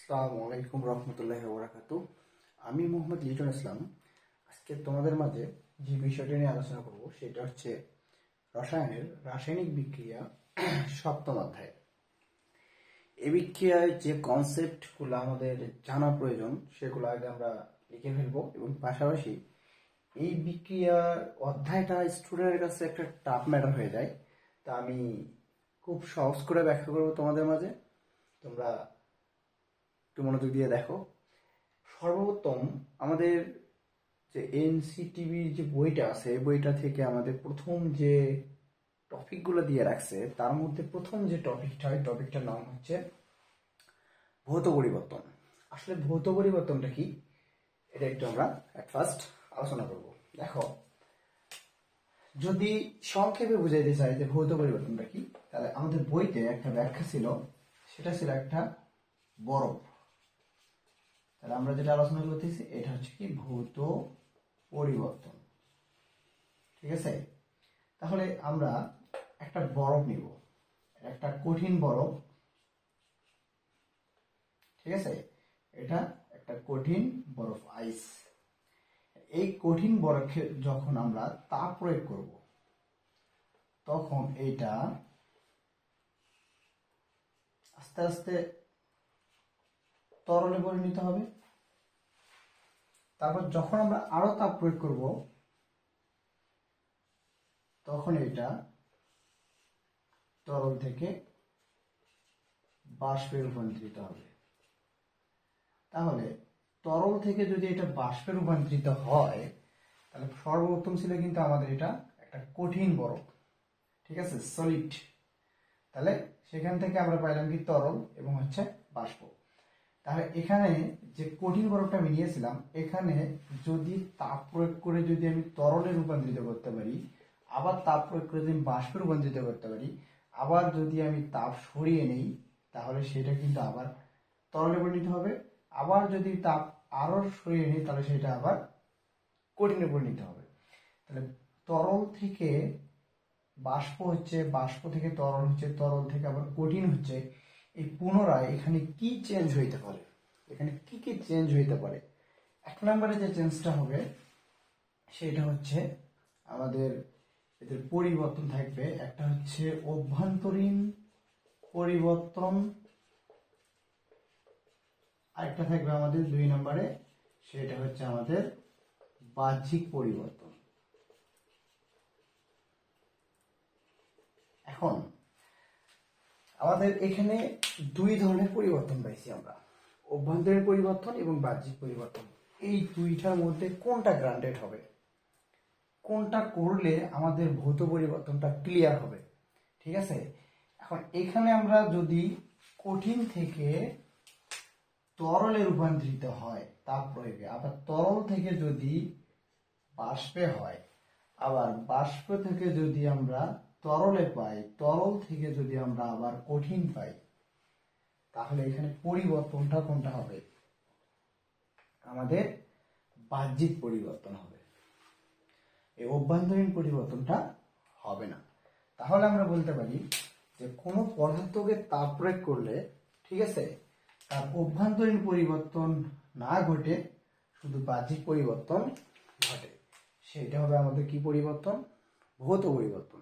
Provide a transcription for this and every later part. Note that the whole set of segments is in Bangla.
আসসালামু আলাইকুম রহমতুল্লাহি ওয়া বারাকাতুহু। আমি মোহাম্মদ লিটন ইসলাম। আজকে তোমাদের মাঝে যে বিষয়টি নিয়ে আলোচনা করব সেটা হচ্ছে রসায়নের রাসায়নিক বিক্রিয়া সপ্তম অধ্যায়। এই বিক্রিয়ায় যে কনসেপ্টগুলো আমাদের জানা প্রয়োজন সেগুলো আগে আমরা লিখে ফেলবো এবং পাশাপাশি এই বিক্রিয়ার অধ্যায়টা স্টুডেন্টের কাছে একটা টাফ ম্যাটার হয়ে যায়। তা আমি খুব সহজ করে ব্যাখ্যা করবো তোমাদের মাঝে, তোমরা একটু মনোযোগ দিয়ে দেখো। সর্বপ্রথম আমাদের যে এনসিটিভির যে বইটা আছে এই বইটা থেকে আমাদের প্রথম যে টপিকগুলো দিয়ে রাখছে তার মধ্যে প্রথম যে টপিকটা হয় টপিকটার নাম হচ্ছে ভৌত পরিবর্তন। আসলে ভৌত পরিবর্তনটা কি এটা একটু আমরা এট ফার্স্ট আলোচনা করব। দেখো, যদি সংক্ষেপে বুঝাইতে চাই যে ভৌত পরিবর্তনটা কি, তাহলে আমাদের বইতে একটা ব্যাখ্যা ছিল, সেটা ছিল একটা বরফ। তাহলে আমরা যেটা আলোচনা করতেছি এটা হচ্ছে কি ভৌত পরিবর্তন। ঠিক আছে, তাহলে আমরা একটা বরফ নিব, একটা কঠিন বরফ। ঠিক আছে, এটা একটা কঠিন বরফ, আইস। এই কঠিন বরফে যখন আমরা তাপ প্রয়োগ করব তখন এটা আস্তে আস্তে তরলে পরিণত হবে। তারপর যখন আমরা আরো তাপ প্রয়োগ করব তখন এটা তরল থেকে বাষ্পে রূপান্তরিত হবে। তাহলে তরল থেকে যদি এটা বাষ্পে রূপান্তরিত হয় তাহলে সর্বপ্রথম ছিল কিন্তু আমাদের এটা একটা কঠিন বরফ। ঠিক আছে, সলিড। তাহলে সেখান থেকে আমরা পাইলাম কি তরল এবং হচ্ছে বাষ্প। তাহলে এখানে যে কঠিন বরফটা আমি নিয়েছিলাম, এখানে যদি তাপ প্রয়োগ করে যদি আমি তরলে রূপান্তরিত করতে পারি, আবার তাপ প্রয়োগ করে যদি আমি বাষ্পে রূপান্তরিত করতে পারি, আবার যদি আমি তাপ সরিয়ে নেই তাহলে সেটা কিন্তু আবার তরলে পরিণত হবে। আবার যদি তাপ আরো সরিয়ে নেই তাহলে সেটা আবার কঠিনে পরিণত হবে। তাহলে তরল থেকে বাষ্প হচ্ছে, বাষ্প থেকে তরল হচ্ছে, তরল থেকে আবার কঠিন হচ্ছে। এই পুনরায় এখানে কি চেঞ্জ হইতে পারে, এখানে কি কি চেঞ্জ হইতে পারে? এক নম্বরে যে চেঞ্জটা হবে সেটা হচ্ছে আমাদের এদের পরিবর্তন থাকবে। একটা হচ্ছে অভ্যন্তরীণ পরিবর্তন, আরেকটা থাকবে আমাদের দুই নম্বরে, সেটা হচ্ছে আমাদের বাহ্যিক পরিবর্তন। এখন আমাদের এখানে দুই ধরনের পরিবর্তন পাইছি আমরা, অভ্যন্তরীণ পরিবর্তন এবং বাহ্যিক পরিবর্তন। এই দুইটার মধ্যে কোনটা গ্রান্টেড হবে, কোনটা করলে আমাদের ভৌত পরিবর্তনটা ক্লিয়ার হবে? ঠিক আছে, এখন এখানে আমরা যদি কঠিন থেকে তরলে রূপান্তরিত হয় তাপ প্রয়োগে, আবার তরল থেকে যদি বাষ্পে হয়, আবার বাষ্প থেকে যদি আমরা তরলে পাই, তরল থেকে যদি আমরা আবার কঠিন পাই, তাহলে এখানে পরিবর্তনটা কোনটা হবে? আমাদের বাহ্যিক পরিবর্তন হবে, এই অভ্যন্তরীণ পরিবর্তনটা হবে না। তাহলে আমরা বলতে পারি যে কোনো পদার্থকে তাপ প্রয়োগ করলে, ঠিক আছে, তার অভ্যন্তরীণ পরিবর্তন না ঘটে, শুধু বাহ্যিক পরিবর্তন ঘটে। সেটা হবে আমাদের কি পরিবর্তন? ভৌত পরিবর্তন।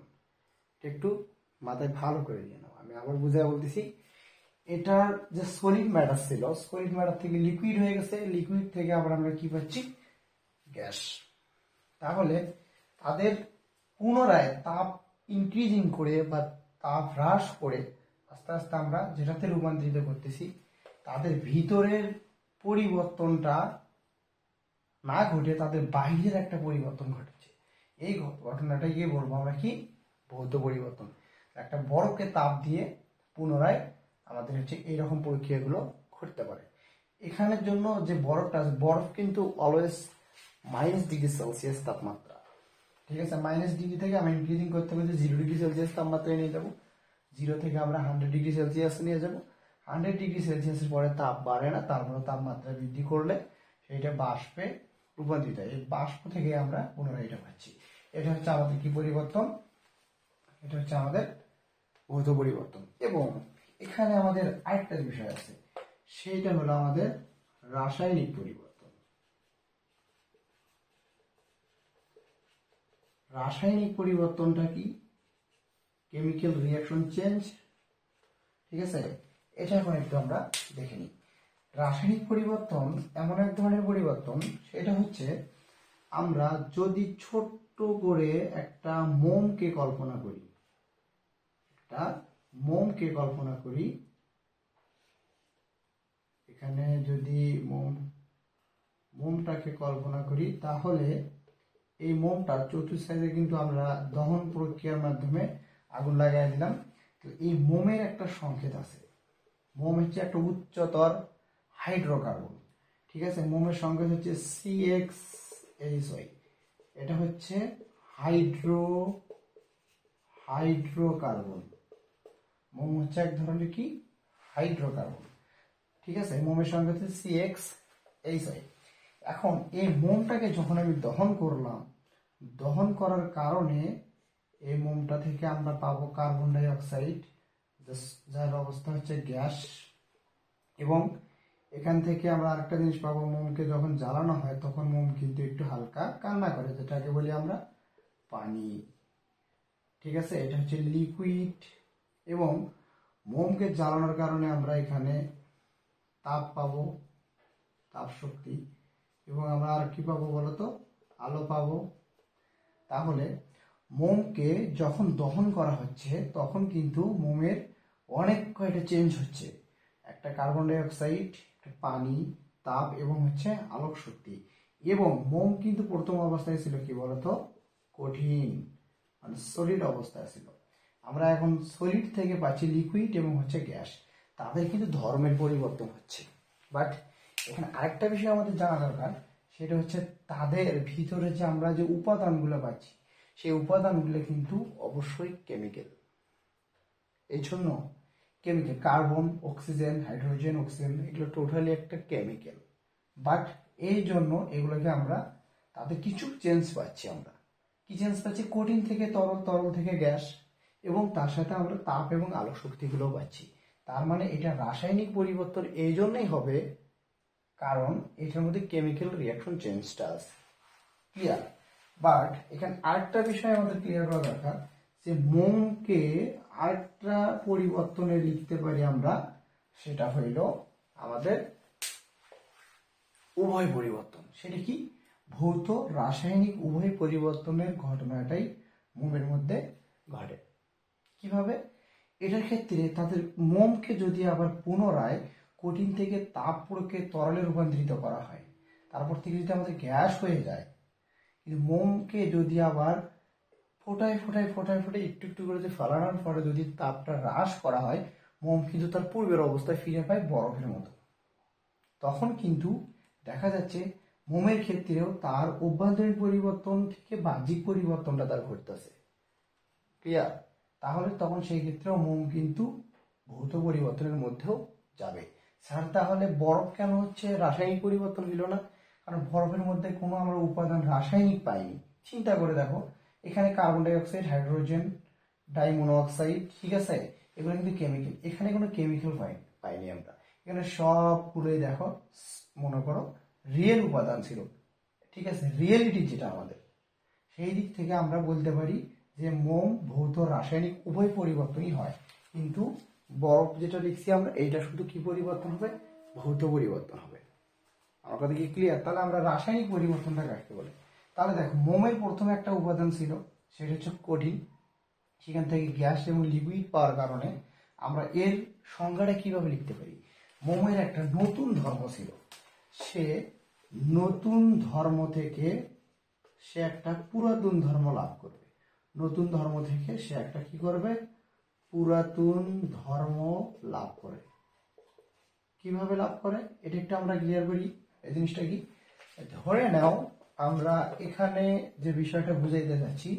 একটু মাথায় ভালো করে দিয়ে নাও, আমি আবার বুঝাই বলতেছি। এটার যে সলিড ম্যাটার ছিল, সলিড ম্যাটার থেকে লিকুইড হয়ে গেছে, লিকুইড থেকে আবার আমরা কি পাচ্ছি? গ্যাস। তাহলে তাদের পুনরায় তাপ ইনক্রিজিং করে বা তাপ হ্রাস করে আস্তে আস্তে আমরা যেটাতে রূপান্তরিত করতেছি, তাদের ভিতরের পরিবর্তনটা না ঘটে তাদের বাহিরের একটা পরিবর্তন ঘটেছে। এই ঘটনাটাকে বলবো আমরা কি? ভৌত পরিবর্তন। একটা বরফকে তাপ দিয়ে পুনরায় আমাদের হচ্ছে এইরকম প্রক্রিয়াগুলো ঘটতে পারে। এখানের জন্য যে বরফটা আছে, বরফ কিন্তু অলওয়েজ -°C তাপমাত্রা। ঠিক আছে, -ডিগ্রি থেকে আমরা ইনক্রিজিং করতে করতে 0°C তাপমাত্রায় নিয়ে যাবো। 0 থেকে আমরা 100°C নিয়ে যাবো। 100°C পরে তাপ বাড়ে না, তারপরে তাপমাত্রা বৃদ্ধি করলে সেটা বাষ্পে রূপান্তরিত হয়। এই বাষ্প থেকে আমরা পুনরায় এটা পাচ্ছি। এটা হচ্ছে আমাদের কি পরিবর্তন? এটা হচ্ছে আমাদের ভৌত পরিবর্তন। এবং এখানে আমাদের আরেকটা বিষয় আছে, সেইটা হলো আমাদের রাসায়নিক পরিবর্তন। রাসায়নিক পরিবর্তনটা কি? Chemical reaction change. ঠিক আছে, এটা এখন একটু আমরা দেখে নিই। রাসায়নিক পরিবর্তন এমন এক ধরনের পরিবর্তন, সেটা হচ্ছে আমরা যদি ছোট্ট করে একটা মোমকে কল্পনা করি, এখানে যদি মোমটাকে কল্পনা করি, তাহলে এই মোমটার চতুর্থ সাইডে কিন্তু আমরা দহন প্রক্রিয়ার মাধ্যমে আগুন লাগাই দিলাম। তো এই মোমের একটা সংকেত আছে। মোম হচ্ছে একটা উচ্চতর হাইড্রোকার্বন। ঠিক আছে, মোমের সংকেত হচ্ছে CXHY। এটা হচ্ছে হাইড্রোকার্বন। মোম হচ্ছে এক ধরনের কি হাইড্রোকার্বন। ঠিক আছে, মোমের সংকেত হচ্ছে CXHY। এখন এই মোমটাকে যখন আমি দহন করলাম, দহন করার কারণে এই মোমটা থেকে আমরা পাবো কার্বন ডাই অক্সাইড, যার অবস্থা হচ্ছে গ্যাস। এবং এখান থেকে আমরা আরেকটা জিনিস পাবো, মোমকে যখন জ্বালানো হয় তখন মোম কিন্তু একটু হালকা কান্না করে, যেটাকে বলি আমরা পানি। ঠিক আছে, এটা হচ্ছে লিকুইড। এবং মোমকে জ্বালানোর কারণে আমরা এখানে তাপ পাবো, তাপ শক্তি। এবং আমরা আর কি পাবো বলতো? আলো পাবো। তাহলে মোমকে যখন দহন করা হচ্ছে তখন কিন্তু মোমের অনেক কয়টা চেঞ্জ হচ্ছে। একটা কার্বন ডাই অক্সাইড, একটা পানি, তাপ এবং হচ্ছে আলোক শক্তি। এবং মোম কিন্তু প্রথম অবস্থায় ছিল কি বলতো? কঠিন, মানে সলিড অবস্থায় ছিল। আমরা এখন সলিড থেকে পাচ্ছি লিকুইড এবং হচ্ছে গ্যাস। তাদের কিন্তু ধর্মের পরিবর্তন হচ্ছে। বাট এখানে আরেকটা বিষয় আমাদের জানা দরকার, সেটা হচ্ছে তাদের ভিতরে যে আমরা যে উপাদানগুলো পাচ্ছি, সেই উপাদানগুলো কিন্তু অবশ্যই কেমিক্যাল। এই জন্য chemical, carbon, oxygen, hydrogen, oxygen, এগুলো টোটালি একটা কেমিক্যাল। বাট এই জন্য এগুলোকে আমরা তাদের কিছু চেঞ্জ পাচ্ছি। আমরা কি চেঞ্জ পাচ্ছি? কঠিন থেকে তরল, তরল থেকে গ্যাস, এবং তার সাথে আমরা তাপ এবং আলোক শক্তিগুলোও পাচ্ছি। তার মানে এটা রাসায়নিক পরিবর্তন এই জন্যই হবে কারণ এটার মধ্যে কেমিক্যাল রিঅ্যাকশন চেঞ্জটা আছে। ক্লিয়ার? বাট এখানে আরেকটা বিষয় আমাদের ক্লিয়ার করা দরকার, যে মোমকে আরেকটা পরিবর্তনে লিখতে পারি আমরা, সেটা হইল আমাদের উভয় পরিবর্তন। সেটা কি? ভৌত রাসায়নিক উভয় পরিবর্তনের ঘটনাটাই মোমের মধ্যে ঘটে। কিভাবে? এটার ক্ষেত্রে তাদের মোমকে যদি আবার পুনরায় কঠিন থেকে তাপ প্রক্রিয়ায় তরলে রূপান্তরিত করা হয়, তারপর থেকে যদি আমাদের গ্যাস হয়ে যায়, কিন্তু মোমকে যদি আবার ফোটায় একটু একটু করে ফেলানোর পরে যদি তাপটা হ্রাস করা হয়, মোম কিন্তু তার পূর্বের অবস্থায় ফিরে পায় বরফের মতো। তখন কিন্তু দেখা যাচ্ছে মোমের ক্ষেত্রেও তার অভ্যন্তরীণ পরিবর্তন থেকে বাহ্যিক পরিবর্তনটা তার ঘটতেছে। ক্লিয়ার? তাহলে তখন সেই ক্ষেত্রেও মোম কিন্তু ভৌত পরিবর্তনের মধ্যেও যাবে। স্যার, তাহলে বরফ কেন হচ্ছে রাসায়নিক পরিবর্তন হইল না? কারণ বরফের মধ্যে কোনো আমরা উপাদান রাসায়নিক পাইনি। চিন্তা করে দেখো, এখানে কার্বন ডাই অক্সাইড, হাইড্রোজেন, ডাইমোনোক্সাইড, ঠিক আছে, এগুলো কিন্তু কেমিক্যাল। এখানে কোনো কেমিক্যাল পাইনি আমরা। এখানে সবগুলোই দেখো, মনে করো রিয়েল উপাদান ছিল। ঠিক আছে, রিয়েলিটি যেটা আমাদের, সেই দিক থেকে আমরা বলতে পারি যে মোম ভৌত রাসায়নিক উভয় পরিবর্তনই হয়। কিন্তু বরফ যেটা লিখছি আমরা, এইটা শুধু কি পরিবর্তন হবে? ভৌত পরিবর্তন হবে। আমার কথা কি ক্লিয়ার? তাহলে আমরা রাসায়নিক পরিবর্তনটা কাকে বলে? তাহলে দেখো, মোমের প্রথমে একটা উপাদান ছিল, সেটা হচ্ছে কঠিন। সেখান থেকে গ্যাস এবং লিকুইড পাওয়ার কারণে আমরা এর সংজ্ঞাটা কিভাবে লিখতে পারি? মোমের একটা নতুন ধর্ম ছিল, সে নতুন ধর্ম থেকে সে একটা পুরাতন ধর্ম লাভ করবে। নতুন ধর্ম থেকে সে একটা কি করবে? পুরাতন ধর্ম লাভ করে। কিভাবে লাভ করে এটা একটু আমরা ক্লিয়ার করি। এই জিনিসটা কি? ধরে নাও আমরা এখানে যে বিষয়টা বুঝাইতে যাচ্ছি,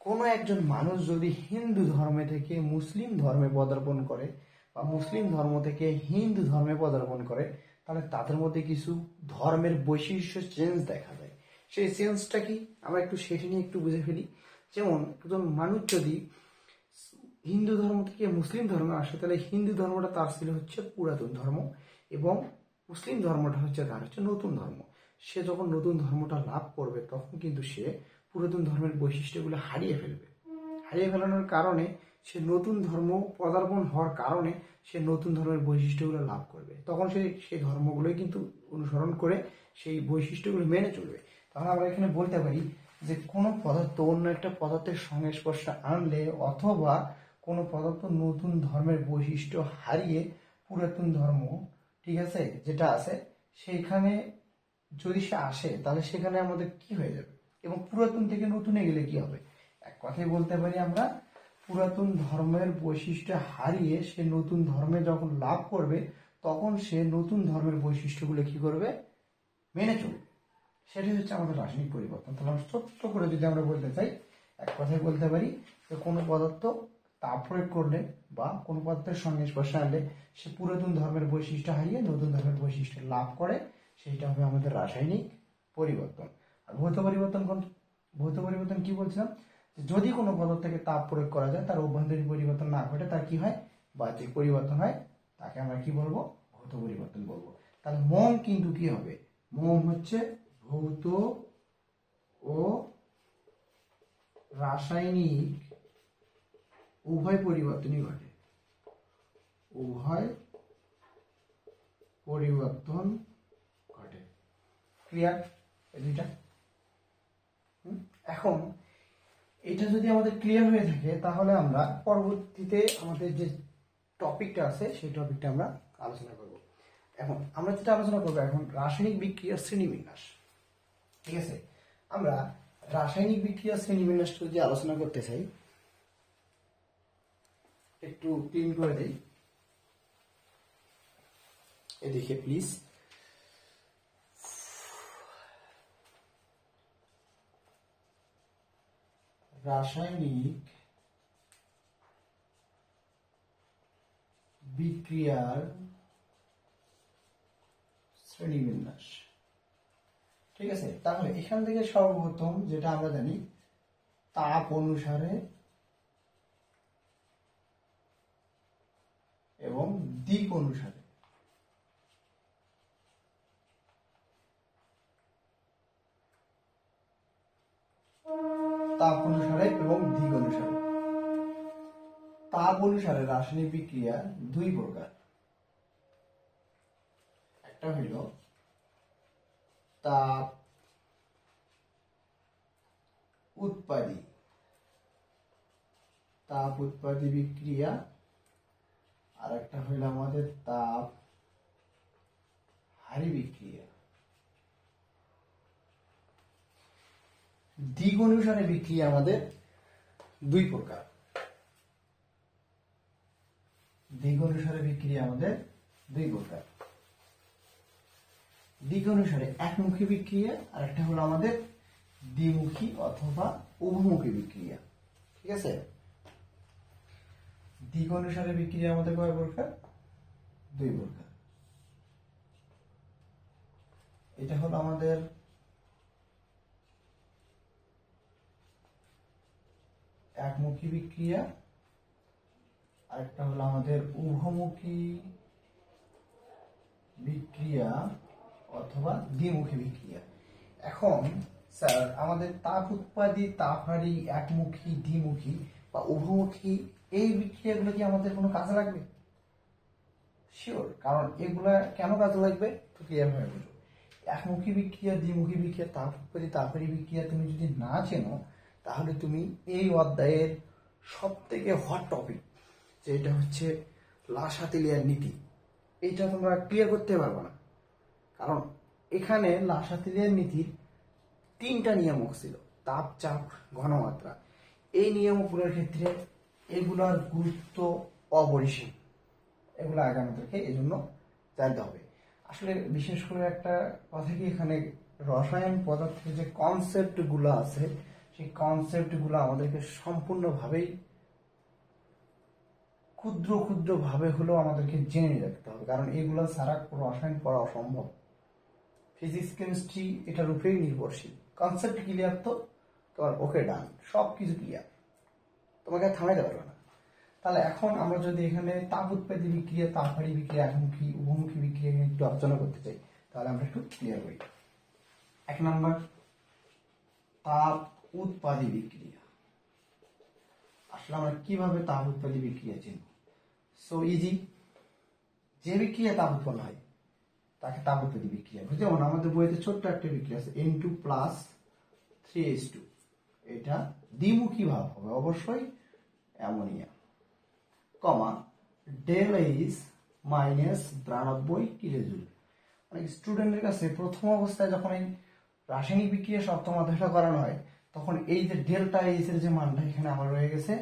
কোনো একজন মানুষ যদি হিন্দু ধর্মে থেকে মুসলিম ধর্মে পদার্পণ করে বা মুসলিম ধর্ম থেকে হিন্দু ধর্মে পদার্পণ করে, তাহলে তাদের মধ্যে কিছু ধর্মের বৈশিষ্ট্য চেঞ্জ দেখা যায়। সেই চেঞ্জটা কি আমরা একটু সেটা নিয়ে একটু বুঝে ফেলি। যেমন একজন মানুষ যদি হিন্দু ধর্ম থেকে মুসলিম ধর্মে আসে, তাহলে হিন্দু ধর্মটা তার ছিল হচ্ছে পুরাতন ধর্ম এবং মুসলিম ধর্মটা হচ্ছে তার হচ্ছে নতুন ধর্ম। সে যখন নতুন ধর্মটা লাভ করবে তখন কিন্তু সে পুরাতন ধর্মের বৈশিষ্ট্যগুলো হারিয়ে ফেলবে। হারিয়ে ফেলানোর কারণে সে নতুন ধর্ম পদার্পণ হওয়ার কারণে সে নতুন ধর্মের বৈশিষ্ট্যগুলো লাভ করবে। তখন সে সেই ধর্মগুলোই কিন্তু অনুসরণ করে সেই বৈশিষ্ট্যগুলো মেনে চলবে। তাহলে আমরা এখানে বলতে পারি যে কোনো পদার্থ অন্য একটা পদার্থের সংস্পর্শে আনলে অথবা কোনো পদার্থ নতুন ধর্মের বৈশিষ্ট্য হারিয়ে পুরাতন ধর্ম, ঠিক আছে, যেটা আছে সেইখানে যদি সে আসে তাহলে সেখানে আমাদের কি হয়ে যাবে, এবং পুরাতন থেকে নতুনে গেলে কি হবে? এক কথায় বলতে পারি আমরা, পুরাতন ধর্মের বৈশিষ্ট্য হারিয়ে সে নতুন ধর্মে যখন লাভ করবে তখন সে নতুন ধর্মের বৈশিষ্ট্যগুলো কি করবে? মেনে চলবে। সেটাই হচ্ছে আমাদের রাসায়নিক পরিবর্তন। তাহলে আমরা ছোট্ট করে যদি আমরা বলতে চাই, এক কথায় বলতে পারি যে কোনো পদার্থ তাপ প্রয়োগ করলে বা কোনো পদার্থের সংস্পর্শে আনলে সে পুরাতন ধর্মের বৈশিষ্ট্য হারিয়ে নতুন ধর্মের বৈশিষ্ট্য লাভ করে, সেইটা হবে আমাদের রাসায়নিক পরিবর্তন। আর ভৌত পরিবর্তন ভৌত পরিবর্তন কি বলছিলাম? যদি কোনো পদার্থকে তাপ প্রয়োগ করা যায় তার অভ্যন্তরীণ পরিবর্তন না ঘটে, তার কি হয়? বাহ্যিক পরিবর্তন হয়, তাকে আমরা কি বলবো? ভৌত পরিবর্তন বলবো। তাহলে মোম কিন্তু কি হবে? মোম হচ্ছে ভৌত ও রাসায়নিক উভয় পরিবর্তনই ঘটে, উভয় পরিবর্তন ঘটে। ক্লিয়ার এই দুইটা? এখন এটা যদি আমাদের ক্লিয়ার হয়ে থাকে তাহলে আমরা পরবর্তীতে আমাদের যে টপিকটা আছে সেই টপিকটা আমরা আলোচনা করব। এখন আমরা যেটা আলোচনা করবো এখন রাসায়নিক বিক্রিয়ার শ্রেণীবিন্যাস। ঠিক আছে, আমরা রাসায়নিক বিক্রিয়ার শ্রেণীবিন্যাসটা যদি আলোচনা করতে চাই, একটু ক্লিন করে দেই এদিকে প্লিজ। রাসায়নিক বিক্রিয়ার শ্রেণীবিন্যাস। ঠিক আছে, তাহলে এখান থেকে সর্বপ্রথম যেটা আমরা জানি, তাপ অনুসারে এবং দিক অনুসারে। তাপ অনুসারে এবং দিক অনুসারে। তাপ অনুসারে রাসায়নিক বিক্রিয়া দুই প্রকার। একটা হইল তাপ উৎপাদী, তাপ উৎপাদী বিক্রিয়া, আর একটা হইল আমাদের তাপ হারি বিক্রিয়া। দিক অনুসারে বিক্রিয়া আমাদের দুই প্রকার। দিক অনুসারে বিক্রিয়া আমাদের দুই প্রকার। দিক অনুসারে একমুখী বিক্রিয়া আর একটা হলো আমাদের দ্বিমুখী অথবা উভমুখী বিক্রিয়া। ঠিক আছে, দিক অনুসারে বিক্রিয়া আমাদের কয় প্রকার? দুই প্রকার। এটা হলো আমাদের একমুখী বিক্রিয়া, আর একটা হলো আমাদের উভমুখী বিক্রিয়া অথবা দ্বিমুখী বিক্রিয়া। এখন স্যার আমাদের তাপ উৎপাদী, তাপহারী, একমুখী, দ্বিমুখী বা উভমুখী এই বিক্রিয়াগুলো কি আমাদের কোনো কাজে লাগবে? শিওর, কারণ এগুলা কেন কাজে লাগবে তো ক্লিয়ার হয়ে বুঝো। একমুখী বিক্রিয়া, দ্বিমুখী বিক্রিয়া, তাপ উৎপাদী, তাপহারী বিক্রিয়া তুমি যদি না চেনো তাহলে তুমি এই অধ্যায়ের সব থেকে হট টপিক যেটা হচ্ছে লা-শাতিলিয়ার নীতি, এইটা তোমরা ক্লিয়ার করতে পারবে না। কারণ এখানে লা-শাতিলিয়ার নীতির তিনটা নিয়ামক ছিল, তাপ, চাপ, ঘনমাত্রা। এই নিয়মগুলোর ক্ষেত্রে এগুলার গুরুত্ব অপরিসীম। এগুলো আগে আমাদেরকে এই জন্য জানতে হবে। আসলে বিশেষ করে একটা কথা কি, এখানে রসায়ন পদার্থের যে কনসেপ্টগুলো আছে সেই কনসেপ্টগুলো আমাদেরকে সম্পূর্ণভাবেই ক্ষুদ্র ক্ষুদ্র ভাবে হলেও আমাদেরকে জেনে রাখতে হবে, কারণ এগুলো ছাড়া রসায়ন পড়া অসম্ভব। ফিজিক্স, কেমিস্ট্রি এটার উপরেই নির্ভরশীল। কনসেপ্ট ক্লিয়ার তো তোমার ওকে ডান, সব কিছু ক্লিয়ার, তোমাকে থামাইতে পারবে না। তাহলে এখন আমরা যদি এখানে তাপ উৎপাদী বিক্রিয়া, তাপহারী বিক্রিয়া, একমুখী উভমুখী বিক্রিয়া নিয়ে একটু আলোচনা করতে চাই, তাহলে আমরা একটু ক্লিয়ার করি। 1 নম্বর তাপ উৎপাদী বিক্রিয়া। আসলে আমরা কিভাবে তাপ উৎপাদী বিক্রিয়া চিনব? সো ইজি, যে বিক্রিয়া তাপ উৎপন্ন হয় তাকে তাপ উৎপাদী বিক্রিয়া। যেমন আমাদের বইতে ছোট্ট একটা বিক্রিয়া আছে N2 প্লাস 3H2, এটা দ্বিমুখী ভাব হবে অবশ্যই অ্যামোনিয়া, কমা ডেল এইচ মাইনাস 92 কিলোজুল। অনেক স্টুডেন্টের কাছে প্রথম অবস্থায় যখন এই রাসায়নিক বিক্রিয়া সপ্তম অধ্যায়টা করানো হয়, তখন এই যে ডেল্টা এইচ এর যে মানটা এখানে আমার রয়ে গেছে,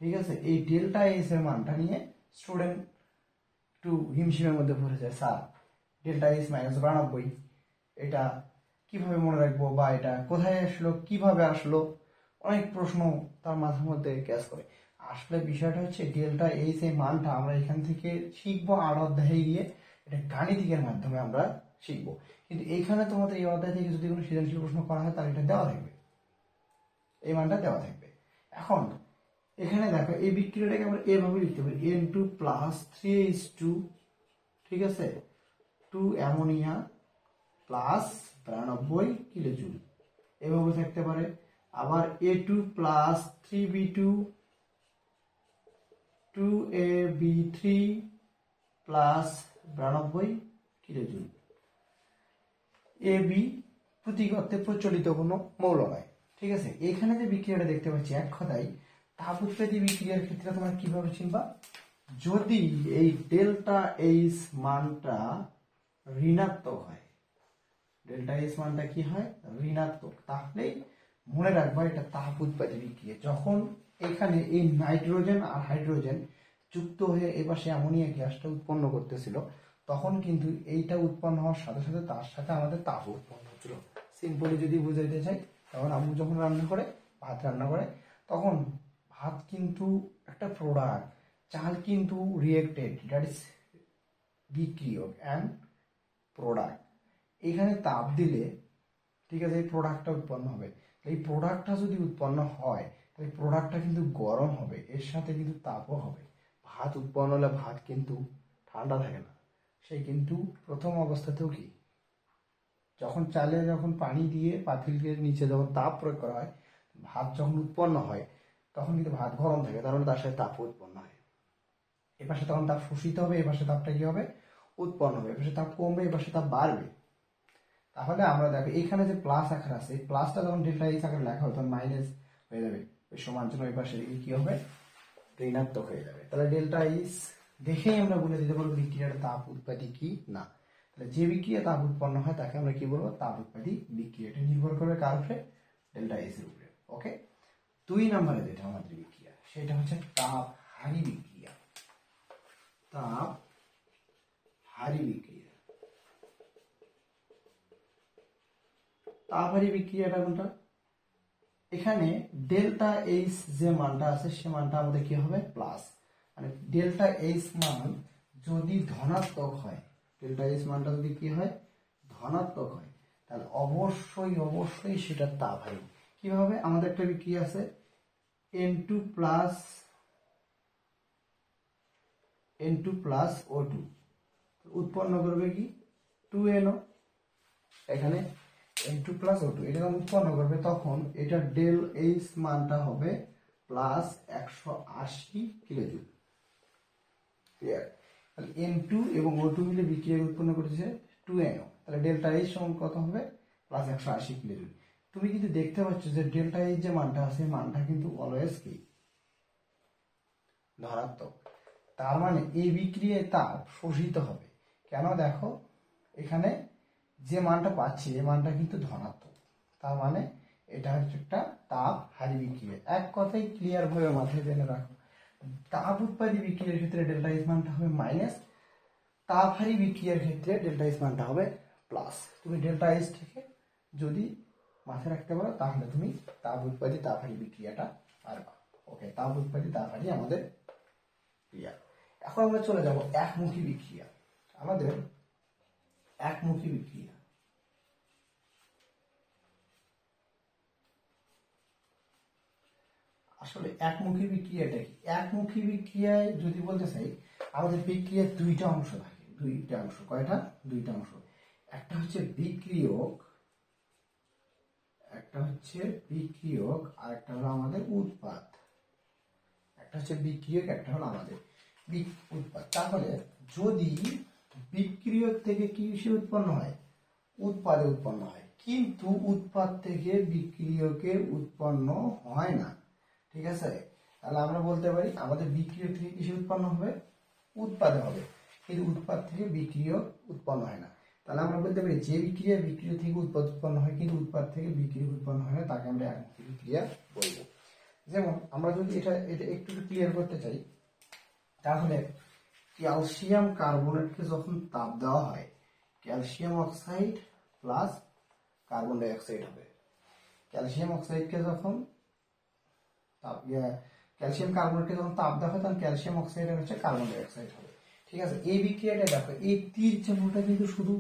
ঠিক আছে, এই ডেল্টা এইচ এর মানটা নিয়ে স্টুডেন্ট একটু হিমশিমের মধ্যে পড়ে যায়, স্যার ডেল্টা এইচ মাইনাস 92 এটা কিভাবে মনে রাখবো, বা এটা কোথায় আসলো, কিভাবে আসলো, অনেক প্রশ্ন তার মাথার মধ্যে ক্যাচ করে। আসলে বিষয়টা হচ্ছে ডেল্টা এইচ এই মানটা আমরা এখান থেকে শিখবো 8 অধ্যায়ে গিয়ে, এটা গাণিতিকের মাধ্যমে আমরা শিখবো। কিন্তু এইখানে তোমাদের এই অধ্যায় থেকে যদি কোনো সৃজনশীল প্রশ্ন করা হয় তাহলে এটা দেওয়া থাকবে, এই মানটা দেওয়া থাকবে। এখন এখানে দেখো এই বিক্রিয়াটাকে আমরা এভাবে লিখতে পারি N2 প্লাস 3H2, ঠিক আছে, 2 অ্যামোনিয়া প্লাস 92 কিলোজুল, এভাবে থাকতে পারে। আবার A2 plus 3B2, 2AB3 plus 92 kilojoule. AB প্রতিগতে প্রচলিত কোনো মৌল নয়, ঠিক আছে। এখানে যে বিক্রিয়াটা দেখতে পাচ্ছি, এক কথায় তাপ উৎপাদী বিক্রিয়ার ক্ষেত্রে তোমরা কিভাবে চিনবা? যদি এই ডেল্টা এইচ মানটা ঋণাত্মক হয়, ডেল্টা এইচ মানটা কি হয়? ঋণাত্মক, তাহলেই মনে রাখবা এটা তাপ উৎপাদী বিক্রিয়া। যখন এখানে এই নাইট্রোজেন আর হাইড্রোজেন যুক্ত হয়ে এপাশে অ্যামোনিয়া গ্যাসটা উৎপন্ন করতেছিল, তখন কিন্তু এইটা উৎপন্ন হওয়ার সাথে সাথে তার সাথে আমাদের তাপ উৎপন্ন হচ্ছিল। সিম্পলি যদি বুঝাইতে চাই, তখন আম্মু যখন রান্না করে, ভাত রান্না করে, তখন ভাত কিন্তু একটা প্রোডাক্ট, চাল কিন্তু রিয়েক্টেড, দ্যাট ইজ বিক্রিয়ক অ্যান্ড প্রোডাক্ট। এখানে তাপ দিলে, ঠিক আছে, এই প্রোডাক্টটা উৎপন্ন হবে। এই প্রোডাক্টটা যদি উৎপন্ন হয় তাহলে প্রোডাক্টটা কিন্তু গরম হবে, এর সাথে কিন্তু তাপও হবে। ভাত উৎপন্ন হলে ভাত কিন্তু ঠান্ডা থাকে না, সেই কিন্তু প্রথম অবস্থাতেও কি, যখন চালে যখন পানি দিয়ে পাতিলের নিচে যখন তাপ প্রয়োগ করা হয়, ভাত যখন উৎপন্ন হয় তখন কিন্তু ভাত গরম থাকে, তার মানে তার সাথে তাপ উৎপন্ন হয়। এপাশে তখন তাপ শোষিত হবে, এপাশে তাপটা কি হবে? উৎপন্ন হবে। এপাশে তাপ কমবে, এপাশে তাপ বাড়বে। তাহলে আমরা দেখো এখানে যে প্লাস আকার আছে, এই প্লাসটা যখন ডেল্টা এইচ আকারে লেখা হবে তখন মাইনাস হয়ে যাবে, ওই সমান জন্য ওই পাশে কি হবে? ঋণাত্মক হয়ে যাবে। তাহলে ডেল্টা এইচ দেখেই আমরা বলে দিতে পারবো বিক্রিয়ার তাপ উৎপাদী কি না। তাহলে যে বিক্রিয়া তাপ উৎপন্ন হয় তাকে আমরা কি বলবো? তাপ উৎপাদী বিক্রিয়া। এটা নির্ভর করবে কার উপরে? ডেল্টা এইচ এর উপরে। ওকে, 2 নম্বরে যেটা আমাদের বিক্রিয়া সেটা হচ্ছে তাপহারী বিক্রিয়া। তাপহারী বিক্রিয়া, তাপহারী বিক্রিয়াটা কোনটা? এখানে ডেল্টা এইচ যে মানটা আছে সে মানটা আমাদের কি হবে? প্লাস, মানে ডেল্টা এইচ মান যদি ধনাত্মক হয়, ডেল্টা এইচ মানটা যদি কি হয়? ধনাত্মক হয়, তাহলে অবশ্যই সেটা তাপহারী। কিভাবে? আমাদের একটা বিক্রিয়া আছে N2 প্লাস O2 উৎপন্ন করবে কি? 2NO। এখানে N2 প্লাস O2 এটা যখন উৎপন্ন করবে তখন এটা ডেল এইচ মানটা হবে প্লাস 180 কিলোজুল। ক্লিয়ার? তাহলে N2 এবং O2 মিলে বিক্রিয়া উৎপন্ন করেছে 2NO, তাহলে ডেল্টা এইচ সমান কত হবে? Plus 180 kilojoule. তুমি কিন্তু দেখতে পাচ্ছ যে ডেল্টা এইচ যে মানটা আছে মানটা কিন্তু অলওয়েজ কি? ধনাত্মক। তার মানে এই বিক্রিয়ায় তাপ শোষিত হবে। কেন? দেখো এখানে যে মানটা পাচ্ছি এই মানটা কিন্তু ধনাত্মক, তার মানে এটা হচ্ছে একটা তাপহারী বিক্রিয়া। এক কথায় ক্লিয়ার ভাবে মাথায় জেনে রাখো, তাপ উৎপাদী বিক্রিয়ার ক্ষেত্রে ডেল্টা এইচ মানটা হবে মাইনাস, তাপহারী বিক্রিয়ার ক্ষেত্রে ডেল্টা এইচ মানটা হবে প্লাস। তুমি ডেল্টা এইচ থেকে যদি মাথায় রাখতে পারো তাহলে তুমি তাপ উৎপাদী তাপহারী বিক্রিয়াটা পারবা। ওকে, তাপ উৎপাদী তাপহারী আমাদের ক্রিয়া। এখন আমরা চলে যাব একমুখী বিক্রিয়া। আমাদের একমুখী বিক্রিয়া, আসলে একমুখী বিক্রিয়াটা কি? একমুখী বিক্রিয়ায় যদি বলতে চাই, আমাদের বিক্রিয়ার দুইটা অংশ থাকে। দুইটা অংশ। কয়টা? দুইটা অংশ। একটা হচ্ছে বিক্রিয়ক, একটা হচ্ছে বিক্রিয়ক, আর একটা হলো আমাদের উৎপাদ। একটা হচ্ছে বিক্রিয়ক, একটা হলো আমাদের উৎপাদ। তাহলে যদি বিক্রিয়ক থেকে কি হিসেবে উৎপন্ন হয়? উৎপাদে উৎপন্ন হয়, কিন্তু উৎপাদ থেকে বিক্রিয়কে উৎপন্ন হয় না। ঠিক আছে, তাহলে আমরা বলতে পারি আমাদের বিক্রিয়ক থেকে কিসে উৎপন্ন হবে? উৎপাদে হবে, কিন্তু উৎপাদ থেকে বিক্রিয়ক উৎপন্ন হয় না। তাহলে আমরা বলতে পারি যে বিক্রিয়া বিক্রিয় থেকে উৎপাদ উৎপন্ন হয় কিন্তু উৎপাদ থেকে বিক্রিয়ক উৎপন্ন হয় না, তাকে আমরা একমুখী বিক্রিয়া বলবো। যেমন আমরা যদি এটা এটা একটু ক্লিয়ার করতে চাই, তাহলে ক্যালসিয়াম কার্বনেটকে যখন তাপ দেওয়া হয়, calcium oxide plus carbon die oxide হবে। ক্যালসিয়াম অক্সাইডকে যখন ক্যালসিয়াম কার্বনেটকে যখন তাপ দেওয়া হয়, তখন ক্যালসিয়াম অক্সাইড হচ্ছে কার্বন ডাই অক্সাইড হবে। ঠিক আছে, এই বিক্রিয়াটা দেখো, এই তীর চিহ্নটা কিন্তু শুধু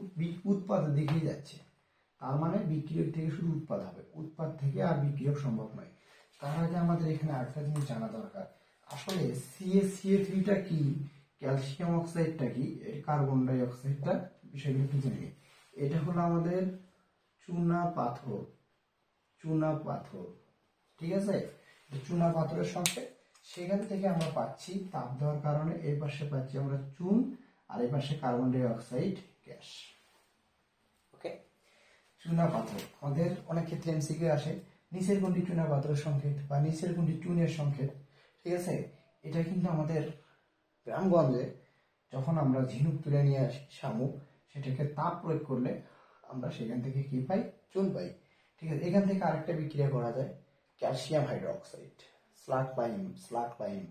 উৎপাদের দিকেই যাচ্ছে, তার মানে বিক্রিয়ক থেকে শুধু উৎপাদ হবে, উৎপাদ থেকে আর বিক্রিয়ক সম্ভব নয়। তার আগে আমাদের এখানে আরেকটা জিনিস জানা দরকার, আসলে CaCO3টা কি, ক্যালসিয়াম অক্সাইডটা কি, কার্বন ডাই অক্সাইডটা, বিষয়গুলো একটু জেনে নিই। এটা হলো আমাদের চুনা পাথর, চুনা পাথর। ঠিক আছে, চুনা পাথরের সঙ্গে সেখান থেকে আমরা পাচ্ছি তাপ দেওয়ার কারণে এই পাশে পাচ্ছি আমরা চুন, আর এই পাশে কার্বন ডাই অক্সাইড গ্যাস। ওকে, চুনা পাথর আমাদের অনেক ক্ষেত্রে এমসিকিউ আসে, নিচের কোনটি চুনা পাথরের সংকেত বা নিচের কোনটি চুনের সংকেত। ঠিক আছে, এটা কিন্তু আমাদের গ্রামগঞ্জে যখন আমরা ঝিনুক তুলে নিয়ে আসি, শামুক, সেটাকে তাপ প্রয়োগ করলে আমরা সেখান থেকে কি পাই? চুন পাই। ঠিক আছে, এখান থেকে আরেকটা বিক্রিয়া করা যায়, ক্যালসিয়াম হাইড্রোক্সাইড, স্লাগ পাইম।